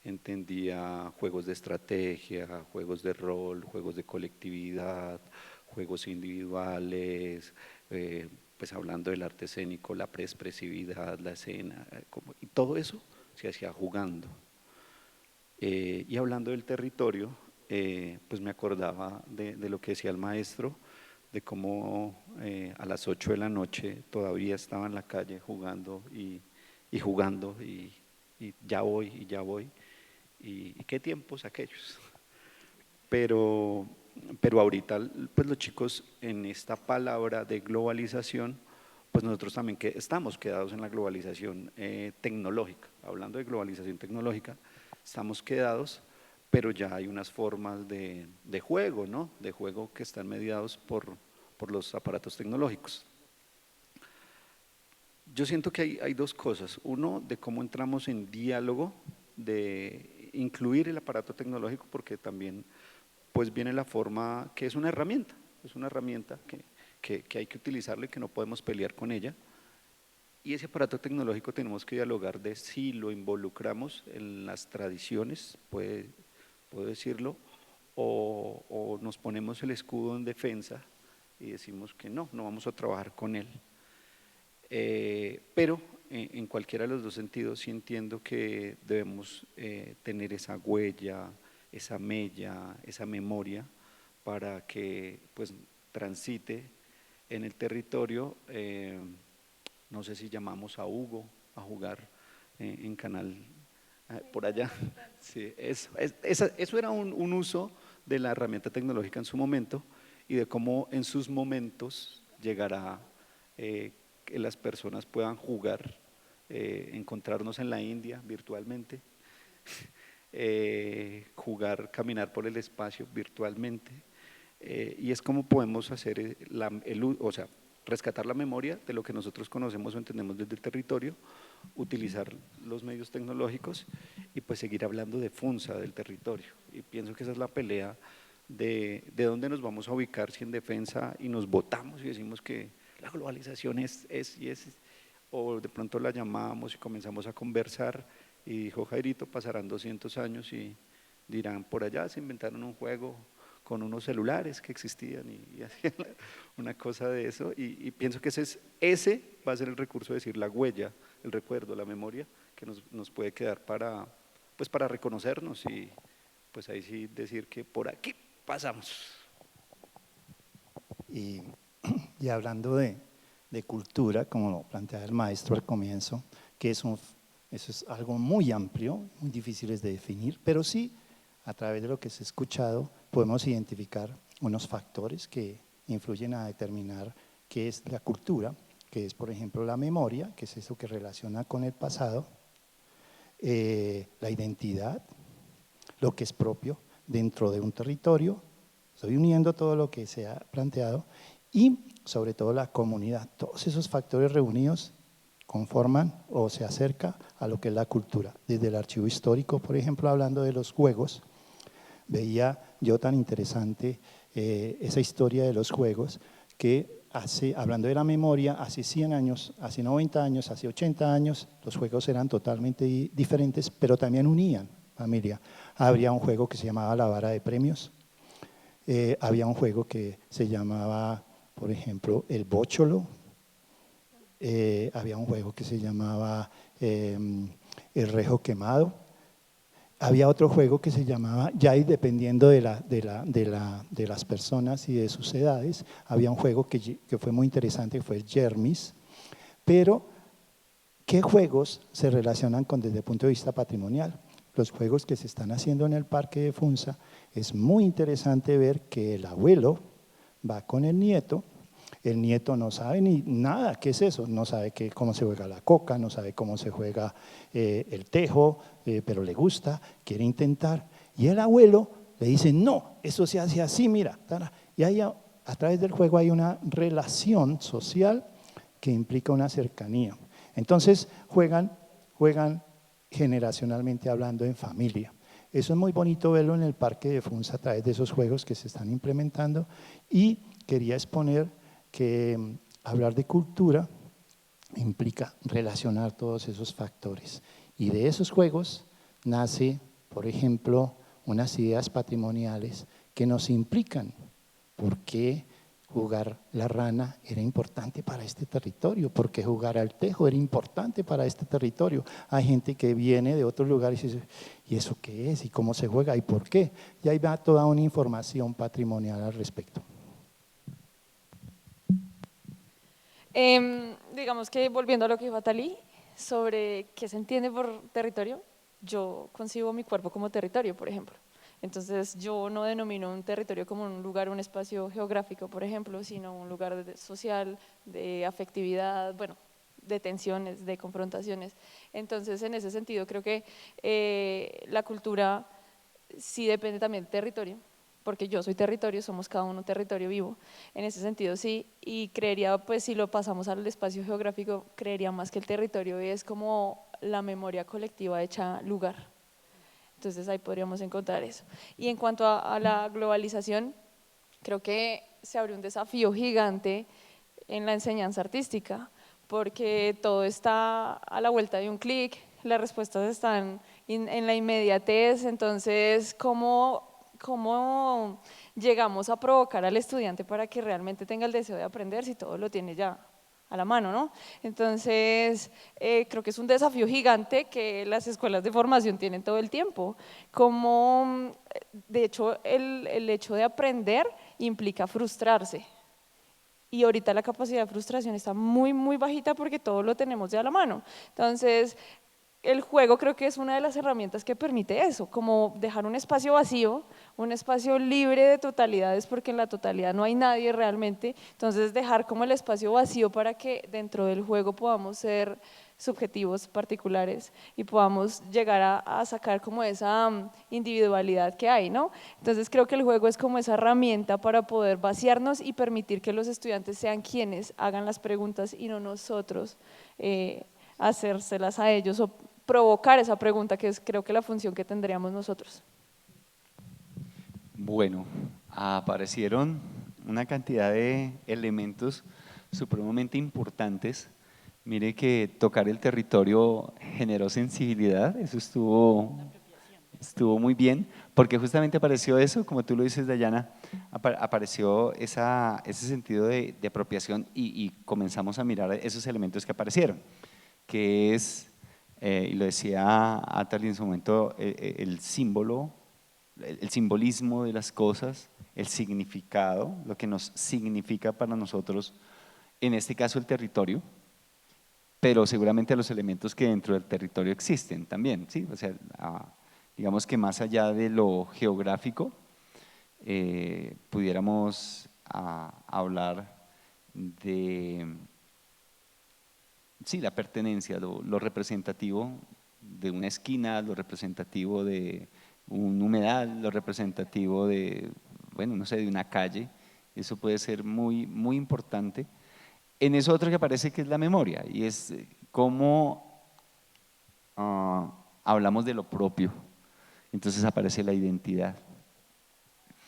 entendía juegos de estrategia, juegos de rol, juegos de colectividad, juegos individuales, pues hablando del arte escénico, la preexpresividad, la escena, y todo eso se hacía jugando. Y hablando del territorio, pues me acordaba de lo que decía el maestro, de cómo a las 8 de la noche todavía estaba en la calle jugando y jugando y ya voy y ya voy. Y qué tiempos aquellos. Pero ahorita pues los chicos en esta palabra de globalización, pues nosotros también estamos quedados en la globalización tecnológica. Hablando de globalización tecnológica, estamos quedados, pero ya hay unas formas de juego, ¿no? De juego que están mediados por los aparatos tecnológicos. Yo siento que hay dos cosas. Uno, de cómo entramos en diálogo, de incluir el aparato tecnológico, porque también pues viene la forma que es una herramienta que hay que utilizarla y que no podemos pelear con ella. Y ese aparato tecnológico tenemos que dialogar de si lo involucramos en las tradiciones, puedo decirlo, o nos ponemos el escudo en defensa y decimos que no vamos a trabajar con él. Pero en cualquiera de los dos sentidos sí entiendo que debemos tener esa huella, esa mella, esa memoria para que pues transite en el territorio. No sé si llamamos a Hugo a jugar en Canal por allá. Sí, eso era un uso de la herramienta tecnológica en su momento y de cómo en sus momentos llegará que las personas puedan jugar, encontrarnos en la India virtualmente, caminar por el espacio virtualmente, y es como podemos hacer o sea, rescatar la memoria de lo que nosotros conocemos o entendemos desde el territorio, utilizar los medios tecnológicos y pues seguir hablando de Funza, del territorio. Y pienso que esa es la pelea de dónde nos vamos a ubicar, si en defensa y nos votamos y decimos que la globalización es, o de pronto la llamamos y comenzamos a conversar y dijo Jairito, pasarán 200 años y dirán, por allá se inventaron un juego con unos celulares que existían y hacían una cosa de eso, y pienso que ese va a ser el recurso, de decir, la huella, el recuerdo, la memoria que nos puede quedar para reconocernos y pues ahí sí decir que por aquí pasamos. Y hablando de cultura, como lo planteaba el maestro al comienzo, que eso es algo muy amplio, muy difícil de definir, pero sí, a través de lo que se ha escuchado, podemos identificar unos factores que influyen a determinar qué es la cultura, que es, por ejemplo, la memoria, que es eso que relaciona con el pasado, la identidad, lo que es propio dentro de un territorio. Estoy uniendo todo lo que se ha planteado y sobre todo la comunidad. Todos esos factores reunidos conforman o se acerca a lo que es la cultura. Desde el archivo histórico, por ejemplo, hablando de los juegos, veía yo tan interesante esa historia de los juegos que hablando de la memoria, hace 100 años, hace 90 años, hace 80 años, los juegos eran totalmente diferentes, pero también unían familia. Había un juego que se llamaba la vara de premios, había un juego que se llamaba, por ejemplo, el bócholo, había un juego que se llamaba el rejo quemado, había otro juego que se llamaba, ya dependiendo de las personas y de sus edades, había un juego que fue muy interesante, que fue el Jermis, pero ¿qué juegos se relacionan desde el punto de vista patrimonial? Los juegos que se están haciendo en el Parque de Funza, es muy interesante ver que el abuelo va con el nieto El nieto no sabe ni nada, ¿qué es eso? No sabe cómo se juega la coca, no sabe cómo se juega el tejo, pero le gusta, quiere intentar. Y el abuelo le dice, no, eso se hace así, mira. Y ahí a través del juego hay una relación social que implica una cercanía. Entonces juegan generacionalmente hablando en familia. Eso es muy bonito verlo en el Parque de Funza a través de esos juegos que se están implementando, y quería exponer que hablar de cultura implica relacionar todos esos factores, y de esos juegos nace, por ejemplo, unas ideas patrimoniales que nos implican por qué jugar la rana era importante para este territorio, porque jugar al tejo era importante para este territorio. Hay gente que viene de otros lugares y dice, ¿y eso qué es? ¿Y cómo se juega? ¿Y por qué? Y ahí va toda una información patrimonial al respecto. Digamos que volviendo a lo que dijo Atalí sobre qué se entiende por territorio, yo concibo mi cuerpo como territorio, por ejemplo. Entonces yo no denomino un territorio como un lugar, un espacio geográfico, por ejemplo, sino un lugar social, de afectividad, bueno, de tensiones, de confrontaciones. Entonces en ese sentido creo que la cultura sí depende también del territorio, porque yo soy territorio, somos cada uno territorio vivo, en ese sentido sí, y creería, pues si lo pasamos al espacio geográfico, creería más que el territorio es como la memoria colectiva hecha lugar. Entonces ahí podríamos encontrar eso. Y en cuanto a la globalización, creo que se abre un desafío gigante en la enseñanza artística, porque todo está a la vuelta de un clic, las respuestas están en la inmediatez. Entonces, ¿cómo llegamos a provocar al estudiante para que realmente tenga el deseo de aprender si todo lo tiene ya a la mano, ¿no? Entonces, creo que es un desafío gigante que las escuelas de formación tienen todo el tiempo. Como, de hecho, el hecho de aprender implica frustrarse. Y ahorita la capacidad de frustración está muy, muy bajita porque todo lo tenemos ya a la mano. Entonces, el juego creo que es una de las herramientas que permite eso, como dejar un espacio vacío, un espacio libre de totalidades, porque en la totalidad no hay nadie realmente. Entonces dejar como el espacio vacío para que dentro del juego podamos ser subjetivos particulares y podamos llegar a sacar como esa individualidad que hay, ¿no? Entonces creo que el juego es como esa herramienta para poder vaciarnos y permitir que los estudiantes sean quienes hagan las preguntas y no nosotros hacérselas a ellos o provocar esa pregunta, que es creo que la función que tendríamos nosotros. Bueno, aparecieron una cantidad de elementos supremamente importantes. Mire que tocar el territorio generó sensibilidad, eso estuvo muy bien, porque justamente apareció eso, como tú lo dices, Dayana, apareció ese sentido de apropiación y comenzamos a mirar esos elementos que aparecieron, que es, y lo decía Atali en su momento, el símbolo, el simbolismo de las cosas, el significado, lo que nos significa para nosotros, en este caso el territorio, pero seguramente los elementos que dentro del territorio existen también, ¿sí? O sea, digamos que más allá de lo geográfico, pudiéramos hablar de, sí, la pertenencia, lo representativo de una esquina, lo representativo de un humedal, lo representativo de, bueno, no sé, de una calle. Eso puede ser muy, muy importante. En eso otro que aparece que es la memoria, y es cómo hablamos de lo propio. Entonces aparece la identidad.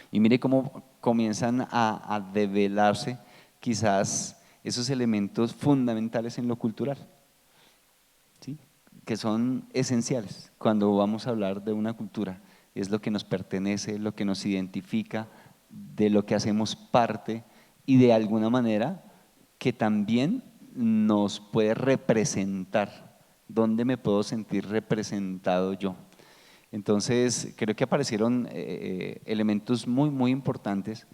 Y mire cómo comienzan a develarse quizás esos elementos fundamentales en lo cultural, ¿sí? Que son esenciales cuando vamos a hablar de una cultura. Es lo que nos pertenece, lo que nos identifica, de lo que hacemos parte y de alguna manera que también nos puede representar. ¿Dónde me puedo sentir representado yo? Entonces, creo que aparecieron elementos muy, muy importantes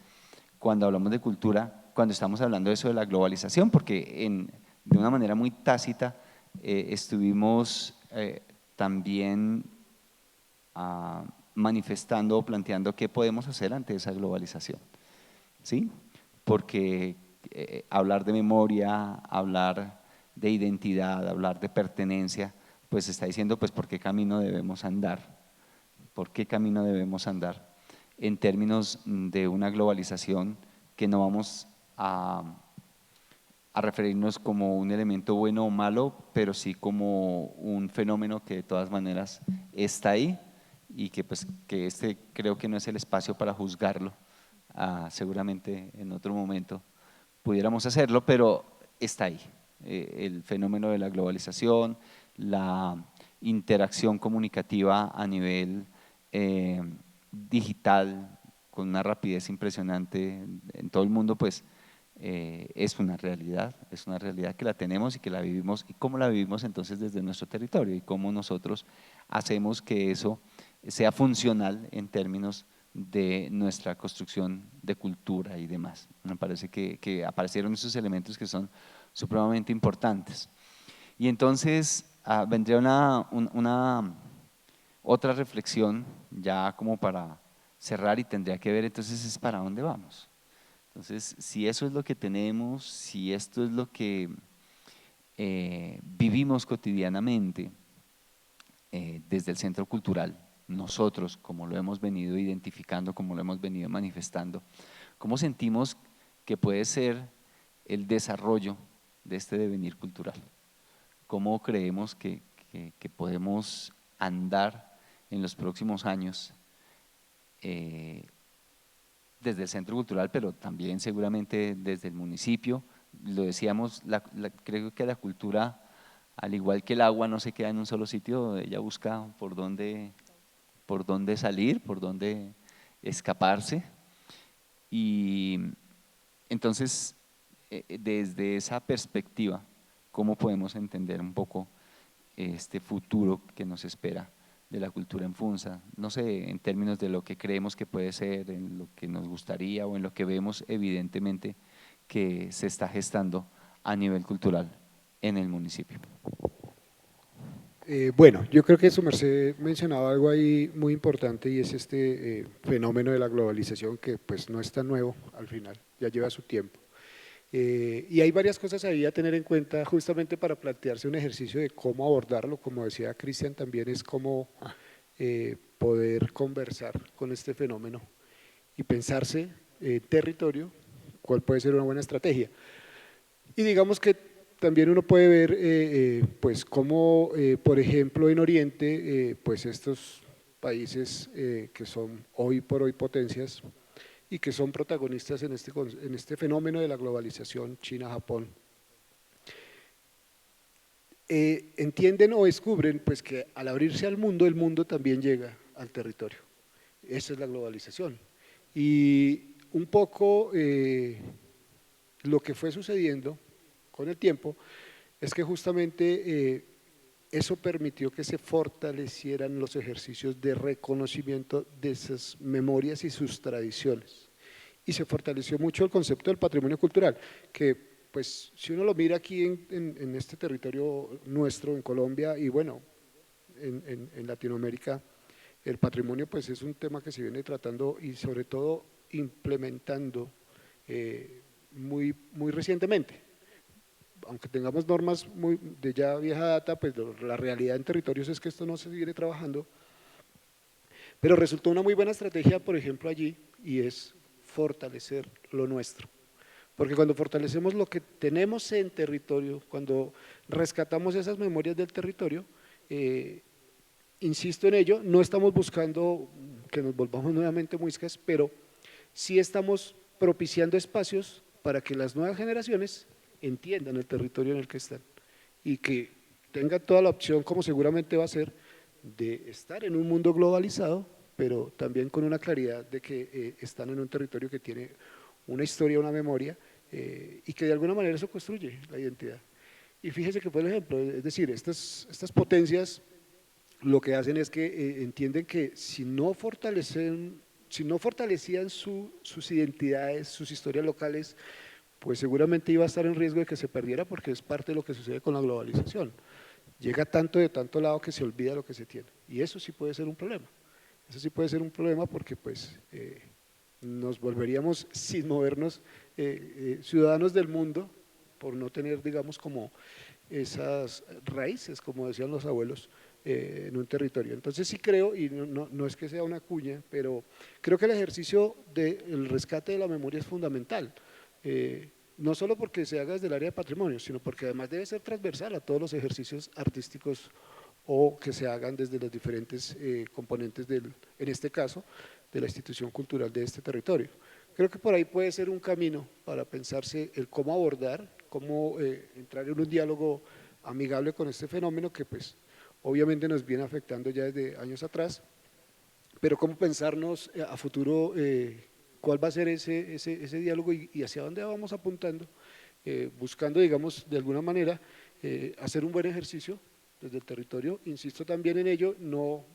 cuando hablamos de cultura, cuando estamos hablando de eso de la globalización, porque de una manera muy tácita estuvimos también manifestando o planteando qué podemos hacer ante esa globalización, ¿sí? Porque hablar de memoria, hablar de identidad, hablar de pertenencia, pues está diciendo pues por qué camino debemos andar, por qué camino debemos andar en términos de una globalización que no vamos a referirnos como un elemento bueno o malo, pero sí como un fenómeno que de todas maneras está ahí y que pues que este creo que no es el espacio para juzgarlo. Seguramente en otro momento pudiéramos hacerlo, pero está ahí. El fenómeno de la globalización, la interacción comunicativa a nivel digital con una rapidez impresionante en todo el mundo, pues es una realidad que la tenemos y que la vivimos. ¿Y cómo la vivimos entonces desde nuestro territorio? Y cómo nosotros hacemos que eso sea funcional en términos de nuestra construcción de cultura y demás. Me parece que aparecieron esos elementos que son supremamente importantes. Y entonces vendría otra reflexión ya como para cerrar y tendría que ver entonces es para dónde vamos. Entonces, si eso es lo que tenemos, si esto es lo que vivimos cotidianamente desde el centro cultural, nosotros, como lo hemos venido identificando, como lo hemos venido manifestando, ¿cómo sentimos que puede ser el desarrollo de este devenir cultural? ¿Cómo creemos que podemos andar en los próximos años desde el centro cultural, pero también seguramente desde el municipio? Lo decíamos, creo que la cultura, al igual que el agua, no se queda en un solo sitio, ella busca por dónde salir, por dónde escaparse. Y entonces, desde esa perspectiva, ¿cómo podemos entender un poco este futuro que nos espera de la cultura en Funza? No sé, en términos de lo que creemos que puede ser, en lo que nos gustaría o en lo que vemos evidentemente que se está gestando a nivel cultural en el municipio. Bueno, yo creo que su merced mencionaba algo ahí muy importante y es este fenómeno de la globalización que pues no es tan nuevo al final, ya lleva su tiempo. Y hay varias cosas ahí a tener en cuenta justamente para plantearse un ejercicio de cómo abordarlo, como decía Cristian también es cómo poder conversar con este fenómeno y pensarse territorio, cuál puede ser una buena estrategia. Y digamos que también uno puede ver pues cómo, por ejemplo, en Oriente, pues estos países que son hoy por hoy potencias y que son protagonistas en este fenómeno de la globalización, China, Japón, entienden o descubren pues que al abrirse al mundo, el mundo también llega al territorio. Esa es la globalización. Y un poco lo que fue sucediendo con el tiempo es que justamente eso permitió que se fortalecieran los ejercicios de reconocimiento de esas memorias y sus tradiciones. Y se fortaleció mucho el concepto del patrimonio cultural, que pues si uno lo mira aquí en este territorio nuestro, en Colombia y bueno, en Latinoamérica, el patrimonio pues es un tema que se viene tratando y sobre todo implementando muy recientemente. Aunque tengamos normas de ya vieja data, pues la realidad en territorios es que esto no se viene trabajando, pero resultó una muy buena estrategia, por ejemplo, allí, y es fortalecer lo nuestro. Porque cuando fortalecemos lo que tenemos en territorio, cuando rescatamos esas memorias del territorio, insisto en ello, no estamos buscando que nos volvamos nuevamente muiscas, pero sí estamos propiciando espacios para que las nuevas generaciones entiendan el territorio en el que están y que tengan toda la opción, como seguramente va a ser, de estar en un mundo globalizado, pero también con una claridad de que están en un territorio que tiene una historia, una memoria y que de alguna manera eso construye la identidad. Y fíjese que, por ejemplo, es decir, estas potencias lo que hacen es que entienden que si no fortalecían sus identidades, sus historias locales, pues seguramente iba a estar en riesgo de que se perdiera porque es parte de lo que sucede con la globalización. Llega tanto de tanto lado que se olvida lo que se tiene y eso sí puede ser un problema. Eso sí puede ser un problema porque pues nos volveríamos sin movernos ciudadanos del mundo, por no tener, digamos, como esas raíces, como decían los abuelos, en un territorio. Entonces sí creo, y no es que sea una cuña, pero creo que el ejercicio del rescate de la memoria es fundamental. No solo porque se haga desde el área de patrimonio, sino porque además debe ser transversal a todos los ejercicios artísticos o que se hagan desde los diferentes componentes en este caso, de la institución cultural de este territorio. Creo que por ahí puede ser un camino para pensarse el cómo abordar, cómo entrar en un diálogo amigable con este fenómeno que pues obviamente nos viene afectando ya desde años atrás, pero cómo pensarnos a futuro cuál va a ser ese diálogo y hacia dónde vamos apuntando, buscando, digamos, de alguna manera hacer un buen ejercicio desde el territorio, insisto también en ello, no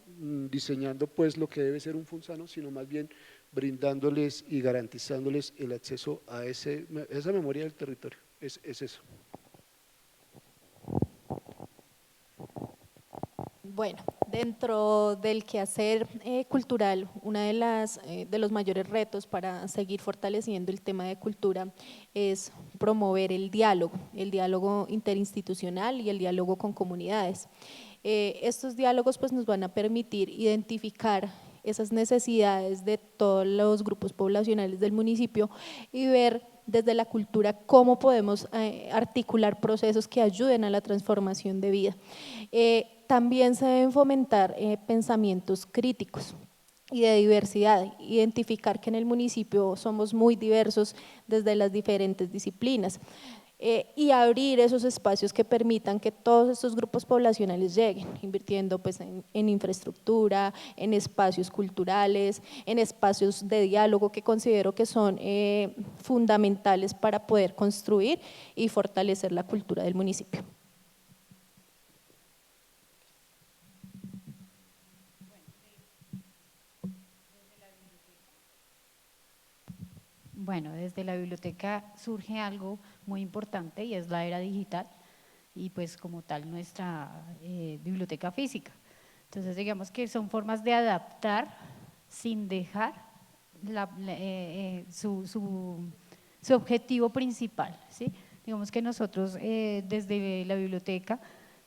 diseñando pues lo que debe ser un Funsano, sino más bien brindándoles y garantizándoles el acceso a esa memoria del territorio, es eso. Bueno, dentro del quehacer cultural, uno de los mayores retos para seguir fortaleciendo el tema de cultura es promover el diálogo interinstitucional y el diálogo con comunidades. Estos diálogos pues, nos van a permitir identificar esas necesidades de todos los grupos poblacionales del municipio y ver desde la cultura cómo podemos articular procesos que ayuden a la transformación de vida. También se deben fomentar pensamientos críticos y de diversidad, identificar que en el municipio somos muy diversos desde las diferentes disciplinas. Y abrir esos espacios que permitan que todos estos grupos poblacionales lleguen, invirtiendo pues, en infraestructura, en espacios culturales, en espacios de diálogo que considero que son fundamentales para poder construir y fortalecer la cultura del municipio. Bueno, desde la biblioteca surge algo muy importante y es la era digital y pues como tal nuestra biblioteca física. Entonces digamos que son formas de adaptar sin dejar su objetivo principal, ¿sí? Digamos que nosotros desde la biblioteca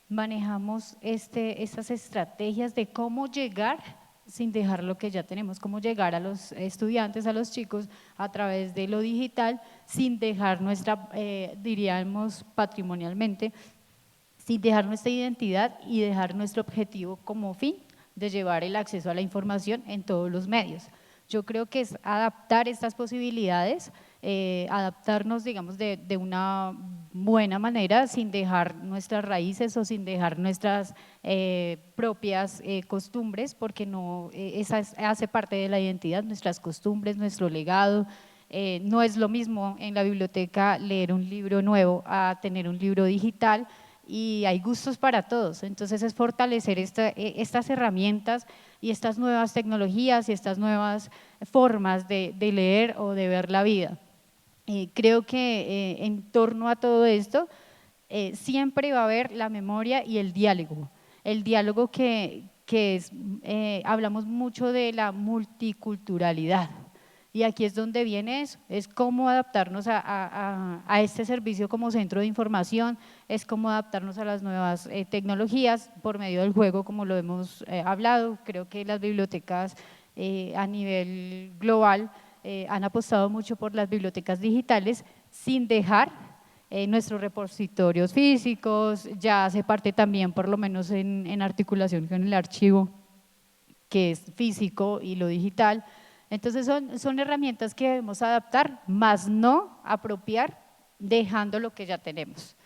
manejamos estas estrategias de cómo llegar sin dejar lo que ya tenemos, cómo llegar a los estudiantes, a los chicos a través de lo digital, sin dejar nuestra, diríamos patrimonialmente, sin dejar nuestra identidad y dejar nuestro objetivo como fin de llevar el acceso a la información en todos los medios. Yo creo que es adaptar estas posibilidades, adaptarnos, digamos, de una buena manera, sin dejar nuestras raíces o sin dejar nuestras propias costumbres, porque no, hace parte de la identidad, nuestras costumbres, nuestro legado. No es lo mismo en la biblioteca leer un libro nuevo a tener un libro digital, y hay gustos para todos, entonces es fortalecer estas herramientas y estas nuevas tecnologías y estas nuevas formas de leer o de ver la vida. Creo que en torno a todo esto siempre va a haber la memoria y el diálogo que es, hablamos mucho de la multiculturalidad. Y aquí es donde viene eso, es cómo adaptarnos a este servicio como centro de información, es cómo adaptarnos a las nuevas tecnologías por medio del juego, como lo hemos hablado. Creo que las bibliotecas a nivel global han apostado mucho por las bibliotecas digitales sin dejar nuestros repositorios físicos, ya hace parte también por lo menos en articulación con el archivo que es físico y lo digital. Entonces son herramientas que debemos adaptar, más no apropiar dejando lo que ya tenemos.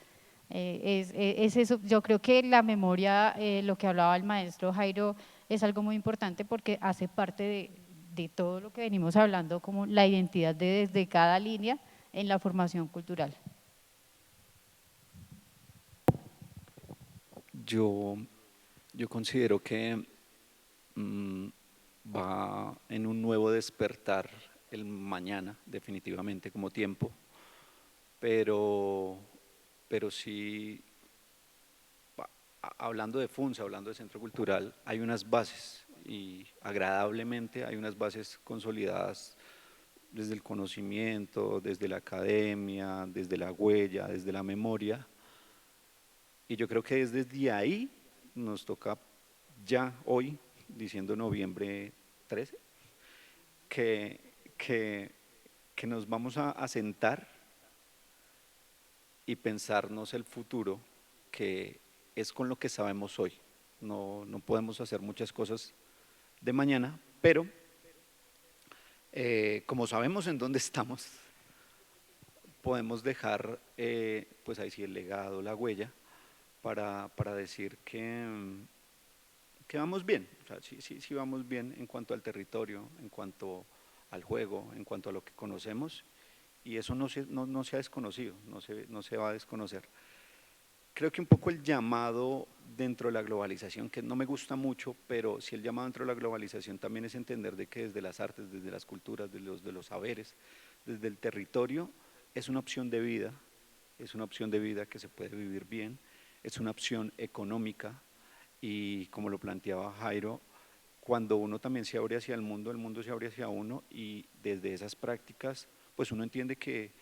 Es eso, yo creo que la memoria, lo que hablaba el maestro Jairo, es algo muy importante porque hace parte de todo lo que venimos hablando, como la identidad desde cada línea en la formación cultural. Yo considero que va en un nuevo despertar el mañana, definitivamente como tiempo, pero sí, hablando de FUNSA, hablando de Centro Cultural, hay unas bases y agradablemente hay unas bases consolidadas desde el conocimiento, desde la academia, desde la huella, desde la memoria. Y yo creo que desde ahí nos toca ya hoy, diciendo noviembre 13, que nos vamos a sentar y pensarnos el futuro, que es con lo que sabemos hoy. No podemos hacer muchas cosas de mañana, pero como sabemos en dónde estamos, podemos dejar pues ahí sí el legado, la huella, para decir que vamos bien, o sea, sí vamos bien en cuanto al territorio, en cuanto al juego, en cuanto a lo que conocemos, y eso no se ha desconocido, no se va a desconocer. Creo que un poco el llamado dentro de la globalización, que no me gusta mucho, pero sí el llamado dentro de la globalización también es entender de que desde las artes, desde las culturas, de los saberes, desde el territorio, es una opción de vida, es una opción de vida que se puede vivir bien, es una opción económica y como lo planteaba Jairo, cuando uno también se abre hacia el mundo se abre hacia uno y desde esas prácticas, pues uno entiende que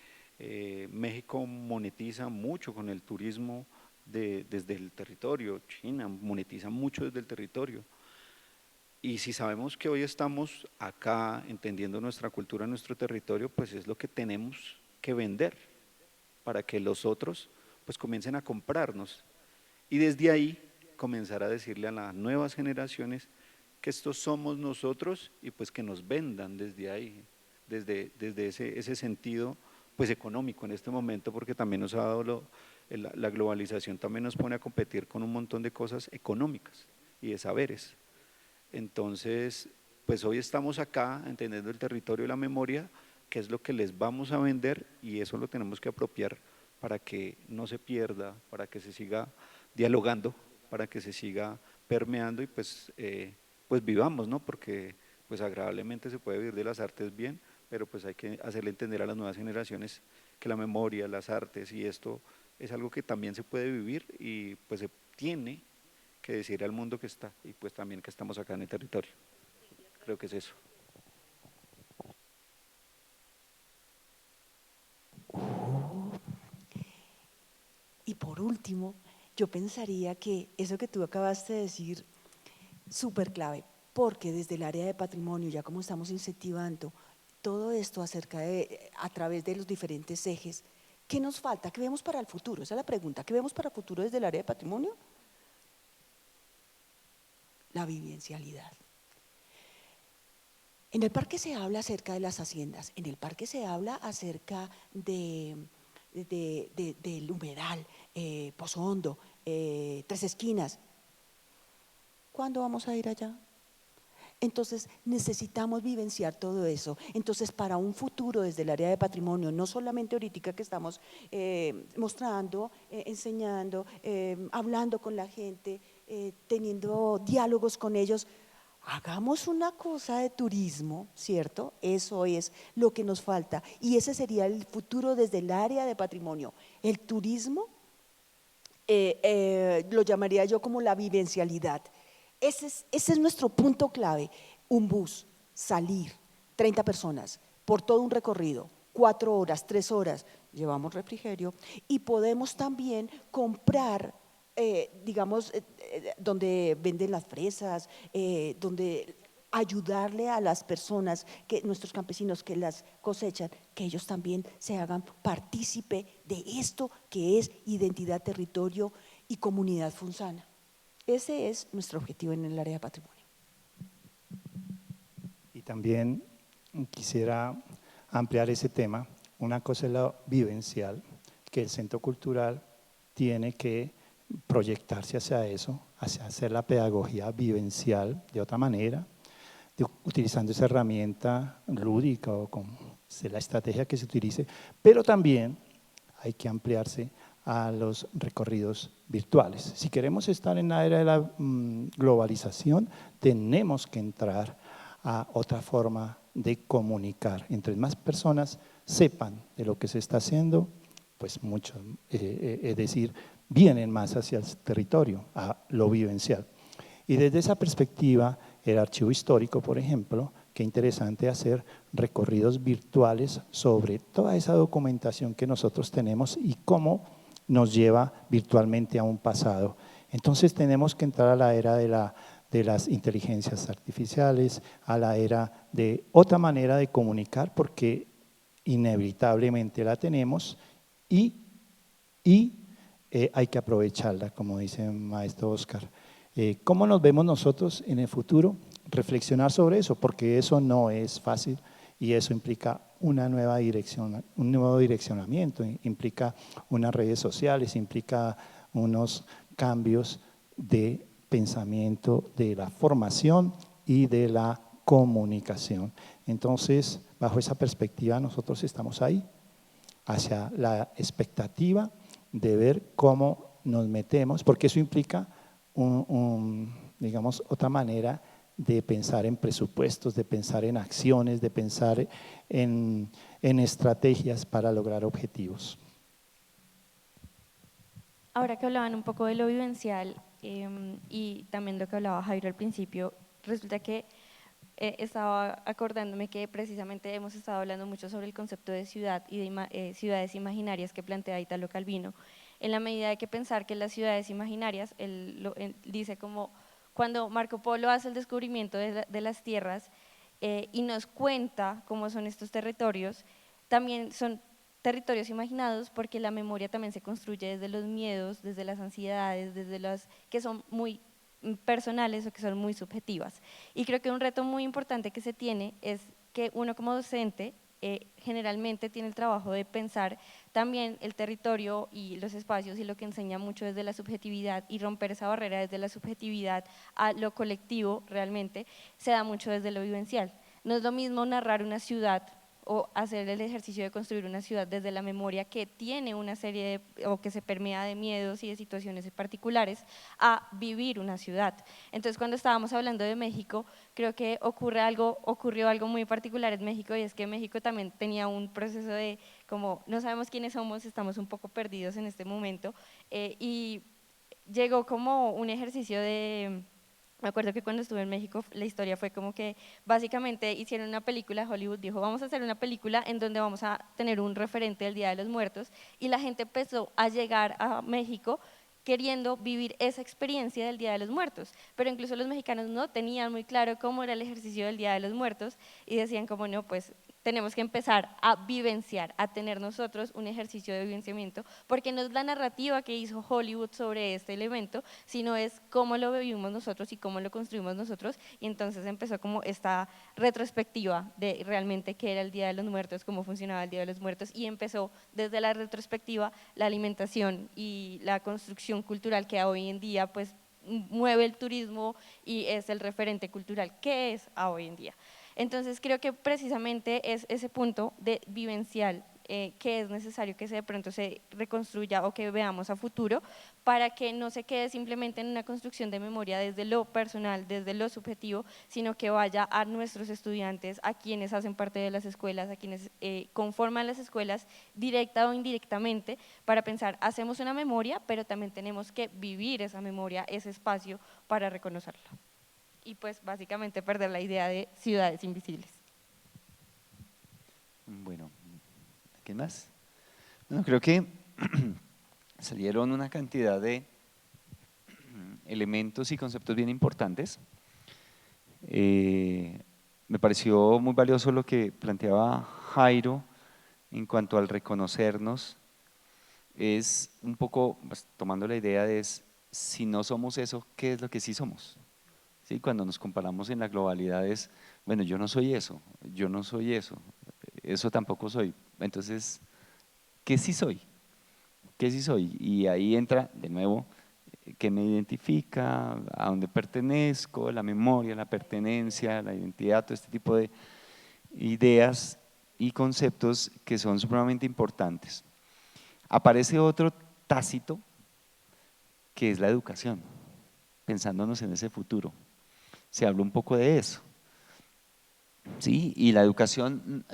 México monetiza mucho con el turismo desde el territorio, China monetiza mucho desde el territorio. Y si sabemos que hoy estamos acá entendiendo nuestra cultura, nuestro territorio, pues es lo que tenemos que vender para que los otros pues comiencen a comprarnos. Y desde ahí comenzar a decirle a las nuevas generaciones que estos somos nosotros y pues que nos vendan desde ahí, desde ese sentido pues económico en este momento, porque también nos ha dado la globalización, también nos pone a competir con un montón de cosas económicas y de saberes. Entonces, pues hoy estamos acá entendiendo el territorio y la memoria, qué es lo que les vamos a vender y eso lo tenemos que apropiar para que no se pierda, para que se siga dialogando, para que se siga permeando y pues vivamos, ¿no? Porque pues agradablemente se puede vivir de las artes bien, pero pues hay que hacerle entender a las nuevas generaciones que la memoria, las artes y esto es algo que también se puede vivir y pues se tiene que decir al mundo que está y pues también que estamos acá en el territorio. Creo que es eso. Y por último, yo pensaría que eso que tú acabaste de decir, súper clave, porque desde el área de patrimonio, ya como estamos incentivando todo esto a través de los diferentes ejes, ¿qué nos falta? ¿Qué vemos para el futuro? Esa es la pregunta. ¿Qué vemos para el futuro desde el área de patrimonio? La vivencialidad. En el parque se habla acerca de las haciendas, en el parque se habla acerca del humedal, Pozo Hondo, Tres Esquinas. ¿Cuándo vamos a ir allá? Entonces necesitamos vivenciar todo eso. Entonces para un futuro desde el área de patrimonio, no solamente ahorita que estamos mostrando, enseñando, hablando con la gente, teniendo diálogos con ellos, hagamos una cosa de turismo, ¿cierto? Eso es lo que nos falta y ese sería el futuro desde el área de patrimonio. El turismo lo llamaría yo como la vivencialidad. Ese es nuestro punto clave, un bus, salir, 30 personas, por todo un recorrido, 4 horas, 3 horas, llevamos refrigerio y podemos también comprar, digamos, donde venden las fresas, donde ayudarle a las personas, nuestros campesinos que las cosechan, que ellos también se hagan partícipe de esto que es identidad, territorio y comunidad funzana. Ese es nuestro objetivo en el área de patrimonio. Y también quisiera ampliar ese tema. Una cosa es lo vivencial, que el centro cultural tiene que proyectarse hacia eso, hacia hacer la pedagogía vivencial de otra manera, utilizando esa herramienta lúdica o con la estrategia que se utilice, pero también hay que ampliarse a los recorridos virtuales. Si queremos estar en la era de la globalización, tenemos que entrar a otra forma de comunicar. Entre más personas sepan de lo que se está haciendo, pues mucho, es decir, vienen más hacia el territorio, a lo vivencial. Y desde esa perspectiva, el archivo histórico, por ejemplo, qué interesante hacer recorridos virtuales sobre toda esa documentación que nosotros tenemos y cómo nos lleva virtualmente a un pasado. Entonces tenemos que entrar a la era de las inteligencias artificiales, a la era de otra manera de comunicar, porque inevitablemente la tenemos y hay que aprovecharla, como dice el maestro Oscar. ¿Cómo nos vemos nosotros en el futuro? Reflexionar sobre eso, porque eso no es fácil y eso implica una nueva dirección, un nuevo direccionamiento, implica unas redes sociales, implica unos cambios de pensamiento, de la formación y de la comunicación. Entonces, bajo esa perspectiva, nosotros estamos ahí, hacia la expectativa de ver cómo nos metemos, porque eso implica digamos, otra manera de pensar en presupuestos, de pensar en acciones, de pensar en estrategias para lograr objetivos. Ahora que hablaban un poco de lo vivencial y también lo que hablaba Jairo al principio, resulta que estaba acordándome que precisamente hemos estado hablando mucho sobre el concepto de ciudad y de ciudades imaginarias que plantea Italo Calvino, en la medida de que pensar que las ciudades imaginarias, él dice como cuando Marco Polo hace el descubrimiento de las tierras y nos cuenta cómo son estos territorios, también son territorios imaginados porque la memoria también se construye desde los miedos, desde las ansiedades, desde las que son muy personales o que son muy subjetivas. Y creo que un reto muy importante que se tiene es que uno como docente generalmente tiene el trabajo de pensar también el territorio y los espacios y lo que enseña mucho desde la subjetividad y romper esa barrera desde la subjetividad a lo colectivo realmente se da mucho desde lo vivencial. No es lo mismo narrar una ciudad o hacer el ejercicio de construir una ciudad desde la memoria que tiene una serie o que se permea de miedos y de situaciones particulares a vivir una ciudad. Entonces cuando estábamos hablando de México, creo que ocurrió algo muy particular en México y es que México también tenía un proceso de como no sabemos quiénes somos, estamos un poco perdidos en este momento y llegó como un ejercicio de… Me acuerdo que cuando estuve en México la historia fue como que básicamente hicieron una película, Hollywood dijo vamos a hacer una película en donde vamos a tener un referente del Día de los Muertos y la gente empezó a llegar a México queriendo vivir esa experiencia del Día de los Muertos, pero incluso los mexicanos no tenían muy claro cómo era el ejercicio del Día de los Muertos y decían como no, pues tenemos que empezar a vivenciar, a tener nosotros un ejercicio de vivenciamiento, porque no es la narrativa que hizo Hollywood sobre este elemento, sino es cómo lo vivimos nosotros y cómo lo construimos nosotros, y entonces empezó como esta retrospectiva de realmente qué era el Día de los Muertos, cómo funcionaba el Día de los Muertos, y empezó desde la retrospectiva la alimentación y la construcción cultural que hoy en día pues mueve el turismo y es el referente cultural que es a hoy en día. Entonces creo que precisamente es ese punto de vivencial que es necesario que de pronto se reconstruya o que veamos a futuro para que no se quede simplemente en una construcción de memoria desde lo personal, desde lo subjetivo, sino que vaya a nuestros estudiantes, a quienes hacen parte de las escuelas, a quienes conforman las escuelas directa o indirectamente para pensar, hacemos una memoria, pero también tenemos que vivir esa memoria, ese espacio para reconocerla. Y pues básicamente perder la idea de ciudades invisibles. Bueno, ¿quién más? Bueno, creo que salieron una cantidad de elementos y conceptos bien importantes. Me pareció muy valioso lo que planteaba Jairo en cuanto al reconocernos. Es un poco, pues, tomando la idea de si no somos eso, ¿qué es lo que sí somos? ¿Sí? Cuando nos comparamos en la globalidad es, bueno, yo no soy eso, yo no soy eso tampoco soy. Entonces, ¿qué sí soy? ¿Qué sí soy? Y ahí entra de nuevo, ¿qué me identifica? ¿A dónde pertenezco? La memoria, la pertenencia, la identidad, todo este tipo de ideas y conceptos que son supremamente importantes. Aparece otro tácito que es la educación, pensándonos en ese futuro. Se habla un poco de eso. ¿Sí? Y la educación,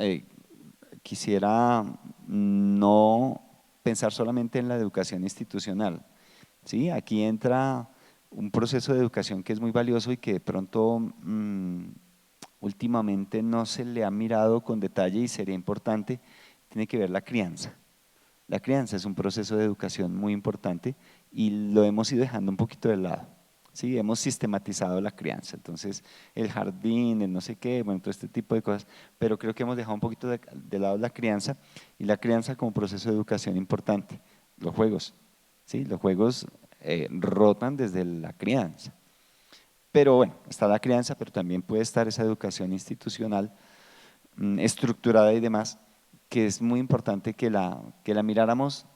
quisiera no pensar solamente en la educación institucional. ¿Sí? Aquí entra un proceso de educación que es muy valioso y que de pronto últimamente no se le ha mirado con detalle y sería importante, tiene que ver la crianza. La crianza es un proceso de educación muy importante y lo hemos ido dejando un poquito de lado. Sí, hemos sistematizado la crianza, entonces el jardín, el no sé qué, bueno, todo este tipo de cosas, pero creo que hemos dejado un poquito de lado la crianza y la crianza como proceso de educación importante. Los juegos, ¿sí? Los juegos rotan desde la crianza. Pero bueno, está la crianza, pero también puede estar esa educación institucional estructurada y demás, que es muy importante que la miráramos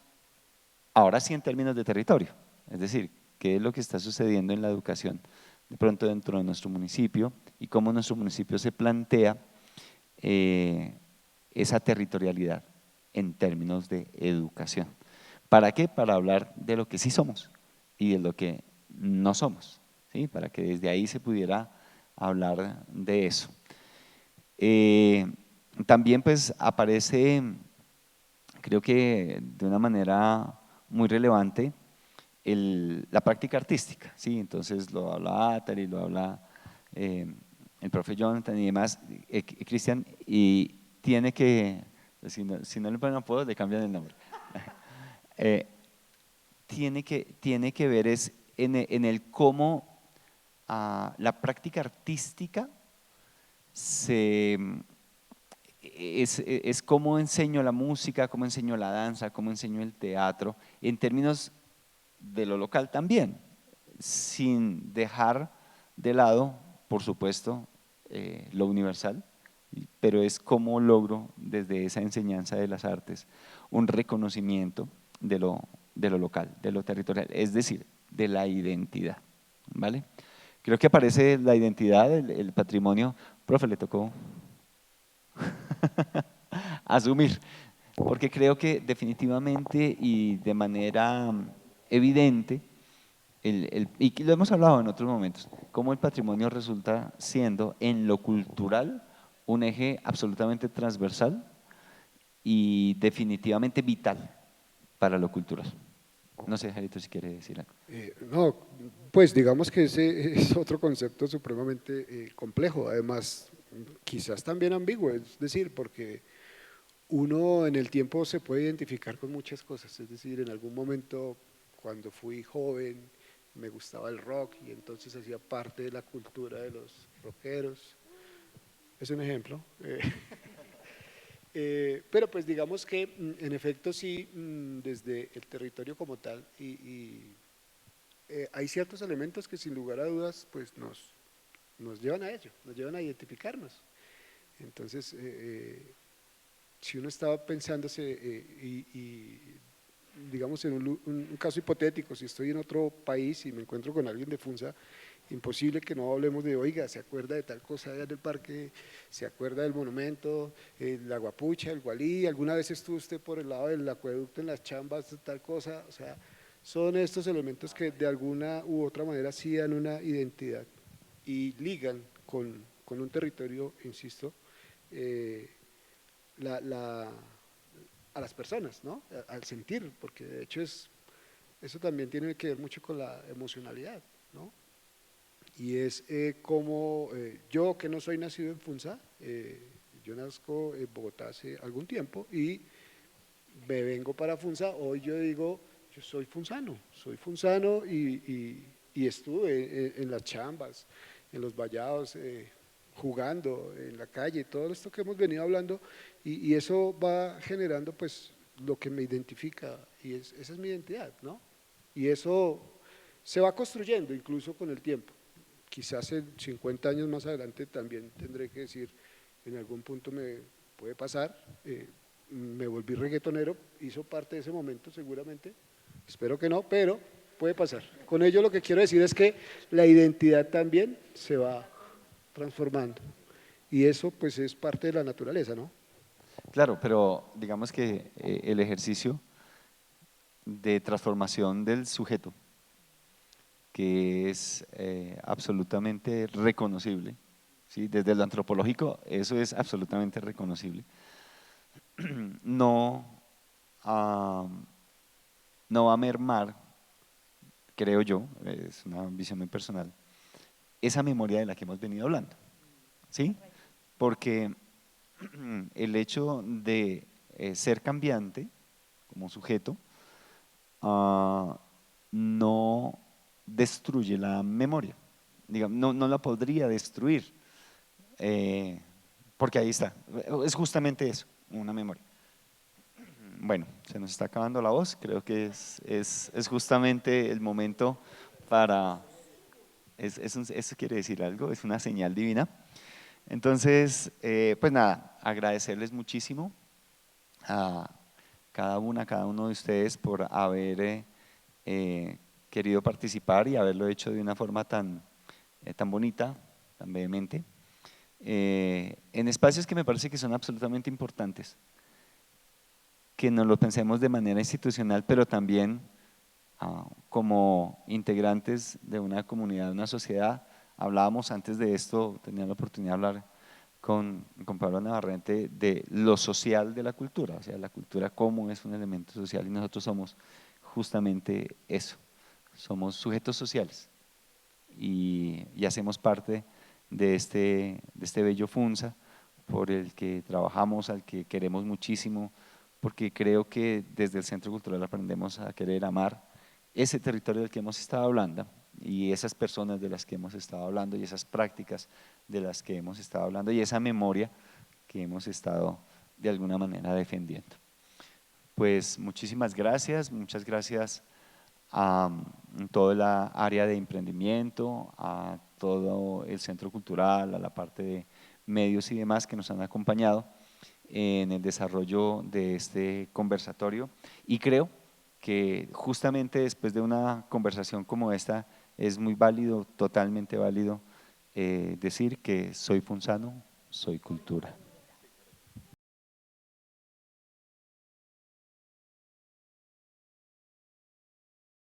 ahora sí en términos de territorio, es decir, qué es lo que está sucediendo en la educación de pronto dentro de nuestro municipio y cómo nuestro municipio se plantea esa territorialidad en términos de educación. ¿Para qué? Para hablar de lo que sí somos y de lo que no somos, ¿sí? Para que desde ahí se pudiera hablar de eso. También pues aparece, creo que de una manera muy relevante, la práctica artística, ¿sí? Entonces lo habla Atari, lo habla el profe Jonathan y demás, Cristian, y tiene que, si no le ponen apodo, le cambian el nombre. Tiene que ver es en el cómo la práctica artística es cómo enseño la música, cómo enseño la danza, cómo enseño el teatro, en términos de lo local también, sin dejar de lado, por supuesto, lo universal, pero es cómo logro desde esa enseñanza de las artes un reconocimiento de lo local, de lo territorial, es decir, de la identidad, ¿vale? Creo que aparece la identidad, el patrimonio. Profe, le tocó asumir, porque creo que definitivamente y de manera evidente, y lo hemos hablado en otros momentos, cómo el patrimonio resulta siendo en lo cultural un eje absolutamente transversal y definitivamente vital para lo cultural. No sé, Jarito, si quiere decir algo. No, pues digamos que ese es otro concepto supremamente complejo, además quizás también ambiguo, es decir, porque uno en el tiempo se puede identificar con muchas cosas, es decir, en algún momento cuando fui joven me gustaba el rock y entonces hacía parte de la cultura de los rockeros, es un ejemplo. Pero pues digamos que en efecto sí, desde el territorio como tal hay ciertos elementos que sin lugar a dudas pues nos llevan a ello, nos llevan a identificarnos. Entonces, si uno estaba pensándose digamos en un caso hipotético, si estoy en otro país y me encuentro con alguien de Funza, imposible que no hablemos de, oiga, ¿se acuerda de tal cosa allá del parque? ¿Se acuerda del monumento? La Guapucha, el Gualí, ¿alguna vez estuvo usted por el lado del acueducto en las chambas, tal cosa? O sea, son estos elementos que de alguna u otra manera sí dan una identidad y ligan con un territorio, insisto, a las personas, ¿no? Al sentir, porque de hecho eso también tiene que ver mucho con la emocionalidad, ¿no? Y es como yo que no soy nacido en Funza, yo nazco en Bogotá hace algún tiempo y me vengo para Funza, hoy yo digo, yo soy funzano y estuve en las chambas, en los vallados, jugando en la calle, todo esto que hemos venido hablando y eso va generando pues lo que me identifica y esa es mi identidad, ¿no? Y eso se va construyendo incluso con el tiempo. Quizás en 50 años más adelante también tendré que decir, en algún punto me puede pasar, me volví reggaetonero, hizo parte de ese momento seguramente, espero que no, pero puede pasar. Con ello lo que quiero decir es que la identidad también se va transformando y eso pues es parte de la naturaleza, ¿no? Claro, pero digamos que el ejercicio de transformación del sujeto, que es absolutamente reconocible, ¿sí? Desde lo antropológico eso es absolutamente reconocible, no, no va a mermar, creo yo, es una visión muy personal, esa memoria de la que hemos venido hablando, ¿sí? porque el hecho de ser cambiante como sujeto no destruye la memoria, digamos, no la podría destruir, porque ahí está, es justamente eso, una memoria. Bueno, se nos está acabando la voz, creo que es justamente el momento para, eso quiere decir algo, es una señal divina. Entonces, pues nada, agradecerles muchísimo a cada uno de ustedes por haber querido participar y haberlo hecho de una forma tan bonita, tan vehemente, en espacios que me parece que son absolutamente importantes, que nos lo pensemos de manera institucional, pero también como integrantes de una comunidad, de una sociedad. Hablábamos antes de esto, tenía la oportunidad de hablar con Pablo Navarrete de lo social de la cultura, o sea, la cultura cómo es un elemento social, y nosotros somos justamente eso, somos sujetos sociales y hacemos parte de este bello FUNSA por el que trabajamos, al que queremos muchísimo, porque creo que desde el Centro Cultural aprendemos a querer amar ese territorio del que hemos estado hablando y esas personas de las que hemos estado hablando y esas prácticas de las que hemos estado hablando y esa memoria que hemos estado de alguna manera defendiendo. Pues muchísimas gracias, muchas gracias a toda la área de emprendimiento, a todo el Centro Cultural, a la parte de medios y demás que nos han acompañado en el desarrollo de este conversatorio, y creo que justamente después de una conversación como esta es muy válido, totalmente válido decir que soy funsano, soy cultura.